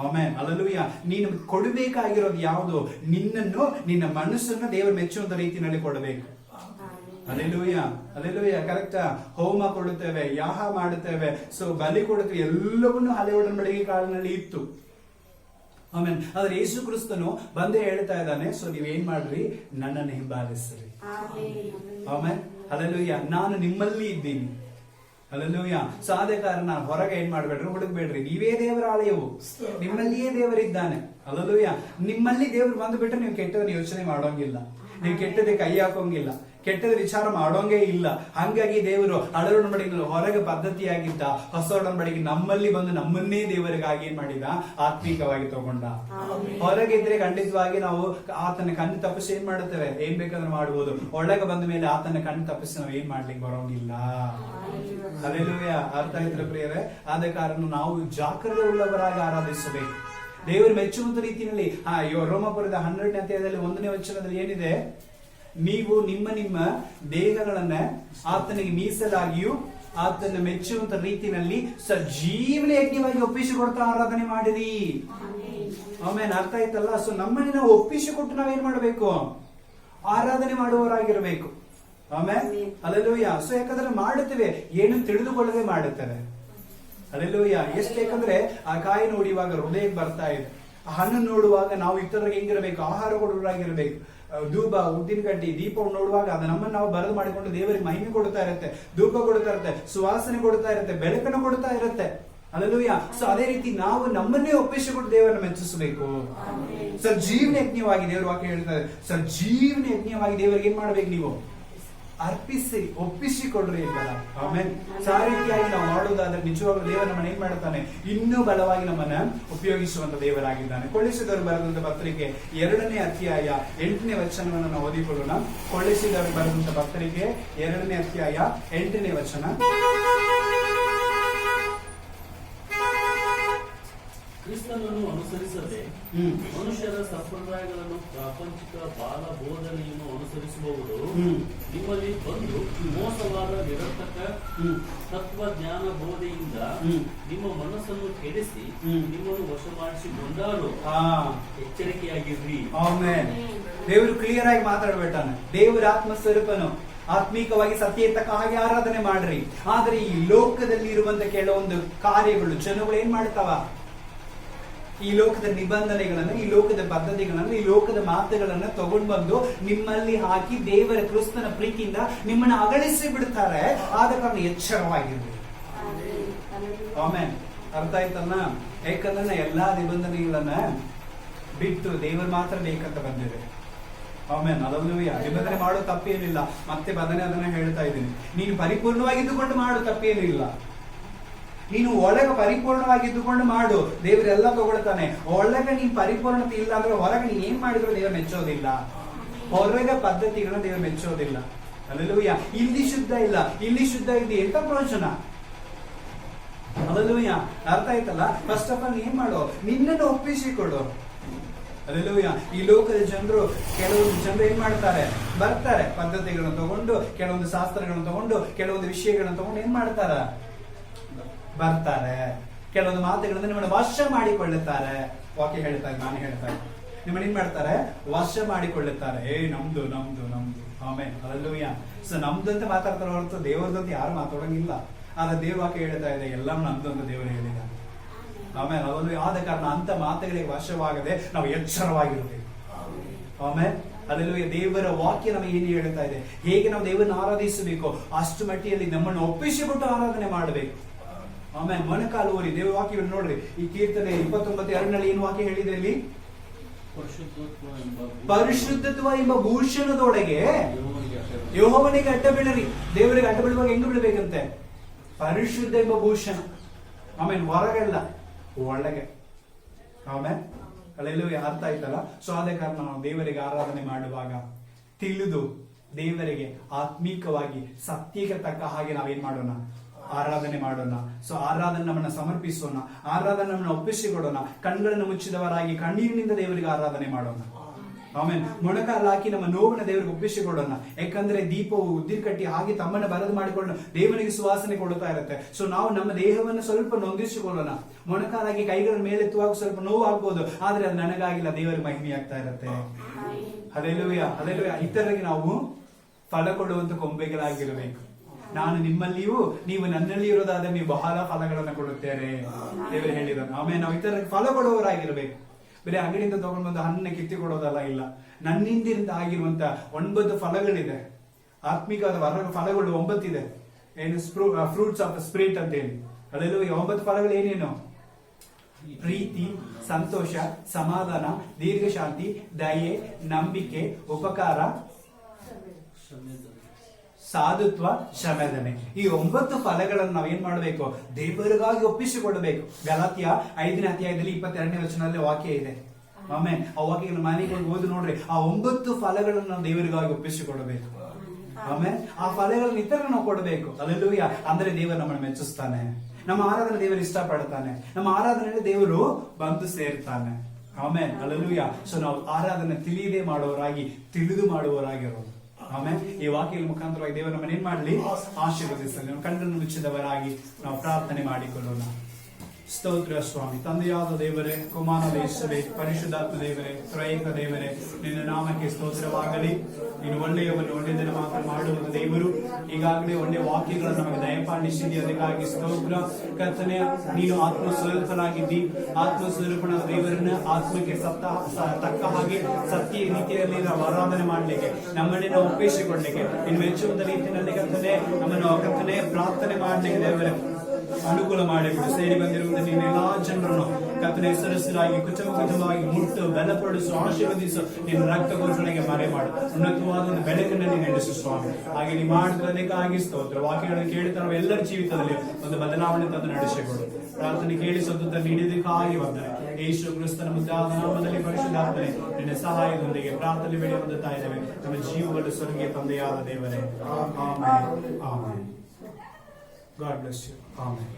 ಆಮೇಲೆ ಅಲ್ಲೂಯ. ನೀನು ಕೊಡಬೇಕಾಗಿರೋದು ಯಾವುದು? ನಿನ್ನನ್ನು, ನಿನ್ನ ಮನಸ್ಸನ್ನು ದೇವರು ಮೆಚ್ಚುವಂತ ರೀತಿಯಲ್ಲಿ ಕೊಡಬೇಕು. Alleluia, alleluia. ಕರೆಕ್ಟಾ? ಹೋಮ ಕೊಡುತ್ತೇವೆ, ಯಾಹ ಮಾಡುತ್ತೇವೆ, ಸೊ ಬಲಿ ಕೊಡುತ್ತೇವೆ, ಎಲ್ಲವನ್ನೂ ಹಳೆ ಒಡಂಬಡಿಕೆ ಕಾಲಿನಲ್ಲಿ ಇತ್ತು. ಆಮೇಲೆ ಆದ್ರೆ ಯೇಸು ಕ್ರಿಸ್ತನು ಬಂದೇ ಹೇಳ್ತಾ ಇದ್ದಾನೆ, ಸೊ ನೀವೇನ್ ಮಾಡ್ರಿ, ನನ್ನನ್ನು ಹಿಂಬಾಲಿಸ್ರಿ. ಆಮೇಲೆ ಅಲ್ಲೆಲೂಯ. ನಾನು ನಿಮ್ಮಲ್ಲಿ ಇದ್ದೀನಿ. ಅಲ್ಲೆಲೂಯ. ಸೊ ಆದ ಕಾರಣ ಹೊರಗೆ ಏನ್ ಮಾಡ್ಬೇಡ್ರಿ, ಹುಡುಕ್ಬೇಡ್ರಿ. ನೀವೇ ದೇವರ ಆಲಯವು, ನಿಮ್ಮಲ್ಲಿಯೇ ದೇವರಿದ್ದಾನೆ. ಅಲ್ಲೆಲೂಯ. ನಿಮ್ಮಲ್ಲಿ ದೇವರು ಬಂದು ಬಿಟ್ರೆ ನೀವು ಕೆಟ್ಟದನ್ನ ಯೋಚನೆ ಮಾಡೋಂಗಿಲ್ಲ, ನೀವು ಕೆಟ್ಟದಕ್ಕೆ ಕೈ ಹಾಕೋಂಗಿಲ್ಲ, ಕೆಟ್ಟದ ವಿಚಾರ ಮಾಡೋಂಗೇ ಇಲ್ಲ. ಹಂಗಾಗಿ ದೇವರು ಹಳೆ ಒಡಂಬಡಿಕೆ ಹೊರಗೆ ಪದ್ಧತಿಯಾಗಿದ್ದ, ಹೊಸ ಒಡಂಬಡಿಕೆ ನಮ್ಮಲ್ಲಿ ಬಂದು ನಮ್ಮನ್ನೇ ದೇವರಿಗಾಗಿ ಏನ್ ಮಾಡಿದ, ಆತ್ಮಿಕವಾಗಿ ತಗೊಂಡ. ಹೊರಗಿದ್ರೆ ಖಂಡಿತವಾಗಿ ನಾವು ಆತನ ಕಣ್ಣು ತಪ್ಪಿಸಿ ಏನ್ ಮಾಡುತ್ತೇವೆ, ಏನ್ ಬೇಕಾದ್ರೂ ಮಾಡಬಹುದು. ಒಳಗೆ ಬಂದ ಮೇಲೆ ಆತನ ಕಣ್ಣು ತಪ್ಪಿಸಿ ನಾವು ಏನ್ ಮಾಡ್ಲಿಕ್ಕೆ ಬರೋಂಗಿಲ್ಲ. ಅಲ್ಲೆಲ್ಲೂಯ. ಅರ್ಥ ಆಯ್ತು ಪ್ರಿಯರೇ? ಆದ ಕಾರಣ ನಾವು ಜಾಗ್ರತೆ ಉಳ್ಳವರಾಗಿ ಆರಾಧಿಸಬೇಕು. ದೇವರು ಮೆಚ್ಚುವಂತ ರೀತಿಯಲ್ಲಿ ರೋಮಾಪುರದ 12ನೇ ಅಧ್ಯಾಯದಲ್ಲಿ 1ನೇ ವಚನದಲ್ಲಿ ಏನಿದೆ, ನೀವು ನಿಮ್ಮ ನಿಮ್ಮ ದೇಹಗಳನ್ನ ಆತನಿಗೆ ಮೀಸಲಾಗಿಯೂ ಆತನ ಮೆಚ್ಚುವಂತ ರೀತಿಯಲ್ಲಿ ಸಜೀವನ ಯಜ್ಞವಾಗಿ ಒಪ್ಪಿಸಿಕೊಡ್ತಾ ಆರಾಧನೆ ಮಾಡಿರಿ. ಆಮೇಲೆ ಅರ್ಥ ಆಯ್ತಲ್ಲ? ಸೊ ನಮ್ಮನ್ನ ನಾವು ಒಪ್ಪಿಸಿಕೊಟ್ಟು ನಾವೇನ್ ಮಾಡ್ಬೇಕು, ಆರಾಧನೆ ಮಾಡುವವರಾಗಿರ್ಬೇಕು. ಆಮೇಲೆ ಅಲ್ಲೆಲ್ಲೂಯ. ಸೊ ಯಾಕಂದ್ರೆ ಮಾಡುತ್ತೇವೆ ಏನು ತಿಳಿದುಕೊಳ್ಳದೆ ಮಾಡುತ್ತೇವೆ. ಅಲ್ಲೆಲ್ಲೂಯ. ಎಷ್ಟು ಯಾಕಂದ್ರೆ ಆ ಕಾಯಿ ನೋಡಿವಾಗ ಹೃದಯಕ್ಕೆ ಬರ್ತಾ ಇದೆ, ಆ ಹಣ್ಣು ನೋಡುವಾಗ ನಾವು ಇತರರಿಗೆ ಹೆಂಗಿರಬೇಕು, ಆಹಾರ ಕೊಡುವರಾಗಿರ್ಬೇಕು. ಧೂಪ, ಉದ್ದಿನ ಕಡ್ಡಿ, ದೀಪವನ್ನು ನೋಡುವಾಗ ಅದು ನಮ್ಮನ್ನು ನಾವು ಬರೆದು ಮಾಡಿಕೊಂಡು ದೇವರಿಗೆ ಮಹಿಮೆ ಕೊಡ್ತಾ ಇರುತ್ತೆ, ಧೂಪ ಕೊಡ್ತಾ ಇರುತ್ತೆ, ಸುವಾಸನೆ ಕೊಡ್ತಾ ಇರುತ್ತೆ, ಬೆಳಕನ್ನು ಕೊಡ್ತಾ ಇರುತ್ತೆ. ಅಲ್ಲೆಲ್ಲೂಯ. ಸೊ ಅದೇ ರೀತಿ ನಾವು ನಮ್ಮನ್ನೇ ಒಪ್ಪಿಸಿಕೊಂಡು ದೇವರನ್ನು ಮೆಚ್ಚಿಸಬೇಕು. ಸಜೀವನ ಯಜ್ಞವಾಗಿ ದೇವರ ವಾಕ್ಯ ಹೇಳ್ತಾರೆ, ಸಜೀವನ ಯಜ್ಞವಾಗಿ ದೇವರಿಗೆ ಏನ್ ಮಾಡ್ಬೇಕು, ನೀವು ಅರ್ಪಿಸಿ ಒಪ್ಪಿಸಿಕೊಡ್ರಿ ಇಲ್ಲಲ್ಲ. ಆಮೇಲೆ ಆ ರೀತಿಯಾಗಿ ನಾವು ಮಾಡುವುದಾದ್ರೆ ನಿಜವಾಗ್ಲೂ ದೇವರು ನಮ್ಮನ್ನ ಏನ್ ಮಾಡುತ್ತಾನೆ, ಇನ್ನೂ ಬಲವಾಗಿ ನಮ್ಮನ್ನ ಉಪಯೋಗಿಸುವಂತ ದೇವರಾಗಿದ್ದಾನೆ. ಕೊಲ್ಲಿಸಿದವರು ಬರೆದಂತ ಪತ್ರಿಕೆ 2ನೇ ಅಧ್ಯಾಯ 8ನೇ ವಚನವನ್ನು ನಾವು ಓದಿಕೊಳ್ಳೋಣ. ಕೊಲ್ಲಿಸಿದವರು ಬರೆದಂತ ಪತ್ರಿಕೆ 2ನೇ ಅಧ್ಯಾಯ 8ನೇ ವಚನ. ಕ್ರಿಸ್ತನನ್ನು ಅನುಸರಿಸದೆ ಮನುಷ್ಯರ ಸಂಪ್ರದಾಯಗಳನ್ನು ಪ್ರಾಪಂಚಿಕ ಬಾಲ ಬೋಧನೆಯನ್ನು ಅನುಸರಿಸುವವರು ನಿಮ್ಮಲ್ಲಿ ಬಂದು ಮೋಸವಾದ ನಿರರ್ಥಕ ತತ್ವಜ್ಞಾನ ಬೋಧೆಯಿಂದ ನಿಮ್ಮ ಮನಸ್ಸನ್ನು ಕೆಡಿಸಿ ನಿಮ್ಮನ್ನು ವಶ ಮಾಡಿಸಿಕೊಂಡಾರು. ಎಚ್ಚರಿಕೆಯಾಗಿರ್ರಿ. ದೇವರು ಕ್ಲಿಯರ್ ಆಗಿ ಮಾತಾಡ್ಬಿಟ್ಟಾನೆ. ದೇವರ ಆತ್ಮಸ್ವರೂಪನು ಆತ್ಮೀಕವಾಗಿ ಸತ್ಯ ತಕ್ಕ ಹಾಗೆ ಆರಾಧನೆ ಮಾಡ್ರಿ. ಆದ್ರೆ ಈ ಲೋಕದಲ್ಲಿ ಇರುವಂತ ಕೆಲವೊಂದು ಕಾರ್ಯಗಳು ಜನಗಳು ಏನ್ ಮಾಡ್ತಾವ, ಈ ಲೋಕದ ನಿಬಂಧನೆಗಳನ್ನು, ಈ ಲೋಕದ ಪದ್ಧತಿಗಳನ್ನು, ಈ ಲೋಕದ ಮಾತುಗಳನ್ನ ತಗೊಂಡು ಬಂದು ನಿಮ್ಮಲ್ಲಿ ಹಾಕಿ ದೇವರ ಕ್ರಿಸ್ತನ ಪ್ರೀತಿಯಿಂದ ನಿಮ್ಮನ್ನ ಅಗಲಿಸಿ ಬಿಡ್ತಾರೆ. ಆದ ಕಾರಣ ಎಚ್ಚರವಾಗಿರ್ಬೇಕು. ಆಮೇಲೆ ಅರ್ಥ ಆಯ್ತಲ್ಲ? ಯಾಕಂದ್ರೆ ಎಲ್ಲಾ ನಿಬಂಧನೆಗಳನ್ನ ಬಿಟ್ಟು ದೇವರು ಮಾತ್ರ ಬೇಕಂತ ಬಂದಿದೆ. ಆಮೇಲೆ ಅದನ್ನು ನಿಬಂಧನೆ ಮಾಡೋ ತಪ್ಪೇನಿಲ್ಲ. ಮತ್ತೆ ಅದನ್ನ ಹೇಳ್ತಾ ಇದ್ದೀನಿ, ನೀನು ಪರಿಪೂರ್ಣವಾಗಿದ್ದುಕೊಂಡು ಮಾಡು, ತಪ್ಪೇನಿಲ್ಲ. ನೀನು ಒಳಗೆ ಪರಿಪೂರ್ಣವಾಗಿದ್ದುಕೊಂಡು ಮಾಡು, ದೇವರೆಲ್ಲ ತಗೊಳ್ತಾನೆ. ಒಳಗೆ ನೀನ್ ಪರಿಪೂರ್ಣತೆ ಇಲ್ಲ ಅಂದ್ರೆ ಹೊರಗೆ ನೀನ್ ಏನ್ ಮಾಡಿದ್ರು ದೇವರು ಮೆಚ್ಚೋದಿಲ್ಲ. ಹೊರಗೆ ಪದ್ಧತಿಗಳನ್ನ ದೇವರು ಮೆಚ್ಚೋದಿಲ್ಲ. ಅಲ್ಲೆಲ್ಲೂಯ್ಯ. ಇಲ್ಲಿ ಶುದ್ಧ ಇಲ್ಲ, ಇಲ್ಲಿ ಶುದ್ಧ ಇದೆ, ಎಂತ ಪ್ರಯೋಜನ? ಅಲ್ಲೆಲ್ಲೂಯ್ಯ. ಅರ್ಥ ಆಯ್ತಲ್ಲ? ಫಸ್ಟ್ ಆಫ್ ಆಲ್ ಏನ್ ಮಾಡು, ನಿನ್ನನ್ನು ಒಪ್ಪಿಸಿಕೊಡು. ಅಲ್ಲೆಲ್ಲೂಯ್ಯ. ಈ ಲೋಕದ ಜನರು, ಕೆಲವೊಂದು ಜನರು ಏನ್ ಮಾಡ್ತಾರೆ, ಬರ್ತಾರೆ ಪದ್ಧತಿಗಳನ್ನು ತಗೊಂಡು, ಕೆಲವೊಂದು ಶಾಸ್ತ್ರಗಳನ್ನು ತಗೊಂಡು, ಕೆಲವೊಂದು ವಿಷಯಗಳನ್ನು ತಗೊಂಡು ಏನ್ ಮಾಡ್ತಾರ, ಬರ್ತಾರೆ. ಕೆಲವೊಂದು ಮಾತುಗಳನ್ನು ನಿಮ್ಮನ್ನು ವಶ ಮಾಡಿಕೊಳ್ಳುತ್ತಾರೆ. ವಾಕ್ಯ ಹೇಳ್ತಾ ಇದ್ದ, ನಾನು ಹೇಳ್ತಾ ಇದ್ದೆ, ನಿಮ್ಮನ್ನ ಏನ್ ಮಾಡ್ತಾರೆ, ವಶ ಮಾಡಿಕೊಳ್ಳುತ್ತಾರೆ. ನಮ್ದು ನಮ್ದು ನಮ್ದು. ಆಮೇಲೆ ಅಲ್ಲೆಲ್ಲೂಯ್ಯ. ಸೊ ನಮ್ದು ಅಂತ ಮಾತಾಡ್ತಾರೆ ಹೊರತು ದೇವರದಂತ ಯಾರು ಮಾತಾಡೋಂಗಿಲ್ಲ. ಆದ್ರೆ ದೇವ್ರ ವಾಕ್ಯ ಹೇಳ್ತಾ ಇದೆ, ಎಲ್ಲ ನಮ್ದು ಅಂತ ದೇವರು ಹೇಳಿದ. ಆಮೇಲೆ ಅವನು ಆದ ಕಾರಣ ಅಂತ ಮಾತುಗಳಿಗೆ ವಶವಾಗದೆ ನಾವು ಎಚ್ಚರವಾಗಿರ್ಬೇಕು. ಆಮೇಲೆ ಅಲ್ಲೆಲ್ಲೂಯ್ಯ. ದೇವರ ವಾಕ್ಯ ನಮಗೆ ಏನು ಹೇಳ್ತಾ ಇದೆ, ಹೇಗೆ ನಾವು ದೇವರನ್ನು ಆರಾಧಿಸಬೇಕು ಅಷ್ಟು ಮಟ್ಟಿಯಲ್ಲಿ ನಮ್ಮನ್ನು ಒಪ್ಪಿಸಿಬಿಟ್ಟು ಆರಾಧನೆ ಮಾಡಬೇಕು. ಆಮೇಲೆ ಮೊಣಕಾಲು ಊರಿ ದೇವರ ವಾಕ್ಯವನ್ನು ನೋಡ್ರಿ. ಈ ಕೀರ್ತನೆ 29:2 ಏನು ವಾಕ್ಯ ಹೇಳಿದೆ ಇಲ್ಲಿ? ಪರಿಶುದ್ಧತ್ವ ಎಂಬ ಭೂಷಣದೊಳಗೆ ಯೆಹೋವನಿಗೆ ಅಡ್ಡ ಬೀಳರಿ. ದೇವರಿಗೆ ಅಡ್ಡ ಬೀಳುವಾಗ ಹೆಂಗ್ ಬೀಳ್ಬೇಕಂತೆ? ಪರಿಶುದ್ಧ ಎಂಬ ಭೂಷಣ. ಆಮೇಲೆ ಹೊರಗೆಲ್ಲ, ಒಳಗೆ. ಆಮೇಲೆ ಅಲ್ಲೆಲ್ಲೂಯ್ಯ. ಅರ್ಥ ಆಯ್ತಲ್ಲ? ಸೊ ಆದ ಕಾರಣ ನಾವು ದೇವರಿಗೆ ಆರಾಧನೆ ಮಾಡುವಾಗ ತಿಳಿದು ದೇವರಿಗೆ ಆತ್ಮೀಕವಾಗಿ ಸತ್ಯಕ್ಕೆ ತಕ್ಕ ಹಾಗೆ ನಾವೇನ್ ಮಾಡೋಣ, ಆರಾಧನೆ ಮಾಡೋಣ. ಸೊ ಆರಾಧನೆ ನಮ್ಮನ್ನ ಸಮರ್ಪಿಸೋಣ, ಆರಾಧನೆ ನಮ್ಮನ್ನ ಒಪ್ಪಿಸಿಕೊಡೋಣ. ಕಣ್ಗಳನ್ನು ಮುಚ್ಚಿದವರಾಗಿ ಕಣ್ಣೀರಿನಿಂದ ದೇವರಿಗೆ ಆರಾಧನೆ ಮಾಡೋಣ. ಆಮೇಲೆ ಮೊಣಕಾಲು ಹಾಕಿ ನಮ್ಮ ನೋವನ್ನ ದೇವರಿಗೆ ಒಪ್ಪಿಸಿಕೊಡೋಣ. ಯಾಕಂದ್ರೆ ದೀಪವು ಉದ್ದಿನ ಕಟ್ಟಿ ಹಾಗೆ ತಮ್ಮನ್ನ ಬರದು ಮಾಡಿಕೊಂಡು ದೇವನಿಗೆ ಸುವಾಸನೆ ಕೊಡುತ್ತಾ ಇರುತ್ತೆ. ಸೊ ನಾವು ನಮ್ಮ ದೇಹವನ್ನು ಸ್ವಲ್ಪ ನೊಂದಿಸಿಕೊಳ್ಳೋಣ. ಮೊಣಕಾಲಾಗಿ ಕೈಗಳ ಮೇಲೆತ್ತುವಾಗ ಸ್ವಲ್ಪ ನೋವು ಆಗ್ಬೋದು, ಆದ್ರೆ ಅದು ನನಗಾಗಿಲ್ಲ, ದೇವರ ಮಹಿಮೆ ಆಗ್ತಾ ಇರುತ್ತೆ. Hallelujah, hallelujah. ಇತರರಿಗೆ ನಾವು ಫಲ ಕೊಡುವಂತ ಕೊಂಬೆಗಳಾಗಿರಬೇಕು. ನಾನು ನಿಮ್ಮಲ್ಲಿಯೂ ನೀವು ನನ್ನಲ್ಲಿ ಇರೋದಾದ್ರೆ ನೀವು ಬಹಳ ಫಲಗಳನ್ನು ಕೊಡುತ್ತೇನೆ ದೇವರು ಹೇಳಿದ. ಆಮೇಲೆ ನಾವು ಇತರರಿಗೆ ಫಲ ಕೊಡುವವರಾಗಿರ್ಬೇಕು. ಬೇರೆ ಅಂಗಡಿಯಿಂದ ತಗೊಂಡು ಬಂದು ಹಣ್ಣನ್ನ ಕಿತ್ತಿ ಕೊಡೋದಲ್ಲ. ಇಲ್ಲ, ನನ್ನಿಂದ ಆಗಿರುವಂತ 9 ಫಲಗಳಿದೆ. ಆತ್ಮಿಕವಾದ ಫಲಗಳು 9 ಇದೆ. ಏನು? ಫ್ರೂಟ್ಸ್ ಆಫ್ ದ ಸ್ಪಿರಿಟ್ ಅಂತ ಹೇಳಿ. ಅದೆಲ್ಲ 9 ಫಲಗಳು ಏನೇನು? ಪ್ರೀತಿ, ಸಂತೋಷ, ಸಮಾಧಾನ, ದೀರ್ಘ ಶಾಂತಿ, ದಯೆ, ನಂಬಿಕೆ, ಉಪಕಾರ, ಸಾಧುತ್ವ, ಶಮದನೆ. ಈ 9 ಫಲಗಳನ್ನು ನಾವೇನ್ ಮಾಡಬೇಕು? ದೇವರಿಗಾಗಿ ಒಪ್ಪಿಸಿಕೊಡಬೇಕು. ಗಲಾತ್ಯ 5ನೇ ಅಧ್ಯಾಯದಲ್ಲಿ 22ನೇ ವಚನದಲ್ಲಿ ವಾಕ್ಯ ಇದೆ. ಆಮೇಲೆ ಆ ವಾಕ್ಯ ಮನೆಗೆ ಓದಿ ನೋಡ್ರಿ. ಆ 9 ಫಲಗಳನ್ನು ನಾವು ದೇವರಿಗಾಗಿ ಒಪ್ಪಿಸಿಕೊಡಬೇಕು. ಆಮೇಲೆ ಆ ಫಲಗಳನ್ನು ಇತರ ನಾವು ಕೊಡಬೇಕು. ಅಲ್ಲೆಲ್ಲೂಯ್ಯ. ಅಂದ್ರೆ ದೇವರು ನಮ್ಮನ್ನು ಮೆಚ್ಚಿಸ್ತಾನೆ. ನಮ್ಮ ಆರಾಧನೆ ದೇವರು ಇಷ್ಟಪಡ್ತಾನೆ. ನಮ್ಮ ಆರಾಧನೆಯಲ್ಲಿ ದೇವರು ಬಂದು ಸೇರ್ತಾನೆ. ಆಮೇಲೆ ಅಲ್ಲೆಲ್ಲೂಯ್ಯ. ಸೊ ನಾವು ಆರಾಧನೆ ತಿಳಿಯದೆ ಮಾಡುವವರಾಗಿ, ತಿಳಿದು ಮಾಡುವವರಾಗಿರೋದು. ಆಮೇಲೆ ಈ ವಾಕ್ಯದ ಮುಖಾಂತರವಾಗಿ ದೇವರು ನಮ್ಮನ್ನು ಏನ್ ಮಾಡಲಿ? ಆಶೀರ್ವದಿಸಲಿ. ಕಣ್ಣನ್ನು ಮುಚ್ಚಿದವರಾಗಿ ನಾವು ಪ್ರಾರ್ಥನೆ ಮಾಡಿಕೊಳ್ಳೋಣ. ಸ್ತೋತ್ರ ಸ್ವಾಮಿ. ತಂದೆಯಾದ ದೇವರೇ, ಕುಮಾರನ ಯೇಸುವೇ, ಪರಿಶುದ್ಧಾತ್ಮ ದೇವರೇ, ತ್ರೈಕ ದೇವರೇ, ನಿನ್ನ ನಾಮಕ್ಕೆ ಸ್ತೋತ್ರವಾಗಲಿ. ನೀನು ಒಳ್ಳೆಯವನ್ನು ಒಳ್ಳೆಯದನ್ನು ಮಾತ್ರ ಮಾಡುವುದು ದೇವರು. ಈಗಾಗಲೇ ಒಳ್ಳೆಯ ವಾಕ್ಯಗಳನ್ನು ನಮಗೆ ದಯಪಾಲಿಸಿದಿ, ಅದಕ್ಕಾಗಿ ಸ್ತೋತ್ರ. ಕರ್ತನೆ, ನೀನು ಆತ್ಮಸ್ವರೂಪನಾಗಿದ್ದಿ. ಆತ್ಮಸ್ವರೂಪನ ದೇವರನ್ನ ಆತ್ಮಕ್ಕೆ ತಕ್ಕ ಹಾಗೆ ಸತ್ಯ ರೀತಿಯಲ್ಲಿ ನಾವು ಆರಾಧನೆ ಮಾಡಲಿಕ್ಕೆ, ನಮ್ಮನ್ನೇ ನಾವು ಒಪ್ಪಿಸಿಕೊಳ್ಳಲಿಕ್ಕೆ, ಇನ್ನು ಮೆಚ್ಚುವಂತ ರೀತಿಯಲ್ಲಿ ಕರ್ತನೆ ನಮ್ಮನ್ನು ಕರ್ತನೆ ಪ್ರಾರ್ಥನೆ ಮಾಡಲಿಕ್ಕೆ ದೇವರೇ ಅನುಕೂಲ ಮಾಡಿಬಿಡು. ಸೇರಿ ಬಂದಿರುವುದು ನೀನೆಲ್ಲಾ ಜನರನ್ನು ಕರ್ತನೆ ಹೆಸರಿಸಲಾಗಿ ಕುಟುಂಬವಾಗಿ ಮುಟ್ಟು ಬಲಪಡಿಸು, ಆಶೀರ್ವದಿಸು. ನಿನ್ನ ರಕ್ತ ಘೋಷಣೆಗೆ ಮರೆ ಮಾಡು. ಉನ್ನತವಾದ ಒಂದು ಬೆಳಕನ್ನು ನೀನು ನಡೆಸು ಸ್ವಾಮಿ. ಹಾಗೆ ನೀವು ಮಾಡುವುದಕ್ಕಾಗಿ ಸ್ತೋತ್ರ. ವಾಕ್ಯಗಳನ್ನು ಕೇಳುತ್ತಾ ನಾವು ಎಲ್ಲರ ಜೀವಿತದಲ್ಲಿ ಒಂದು ಬದಲಾವಣೆ ತಂದು ನಡೆಸಿಕೊಡು. ಪ್ರಾರ್ಥನೆ ಕೇಳಿಸುತ್ತ ನೀಡಿದಕ್ಕಾಗಿ ಬಂದರೆ ಯೇಸು ಕ್ರಿಸ್ತನ ಮುದ್ದಾದ ನಾಮದಲ್ಲಿ ಪರಿಶುದ್ಧಾತ್ಮನೇ ನಿನ್ನ ಸಹಾಯದೊಂದಿಗೆ ಪ್ರಾರ್ಥನೆ ಬೇಡಿ ಹೊಂದುತ್ತಾ ಇದ್ದೇವೆ. ನಮ್ಮ ಜೀವಗಳು ಸ್ವರ್ಗೀಯ ತಂದೆಯಾದ ದೇವರೇ. Amen. Amen. God bless you. Amen.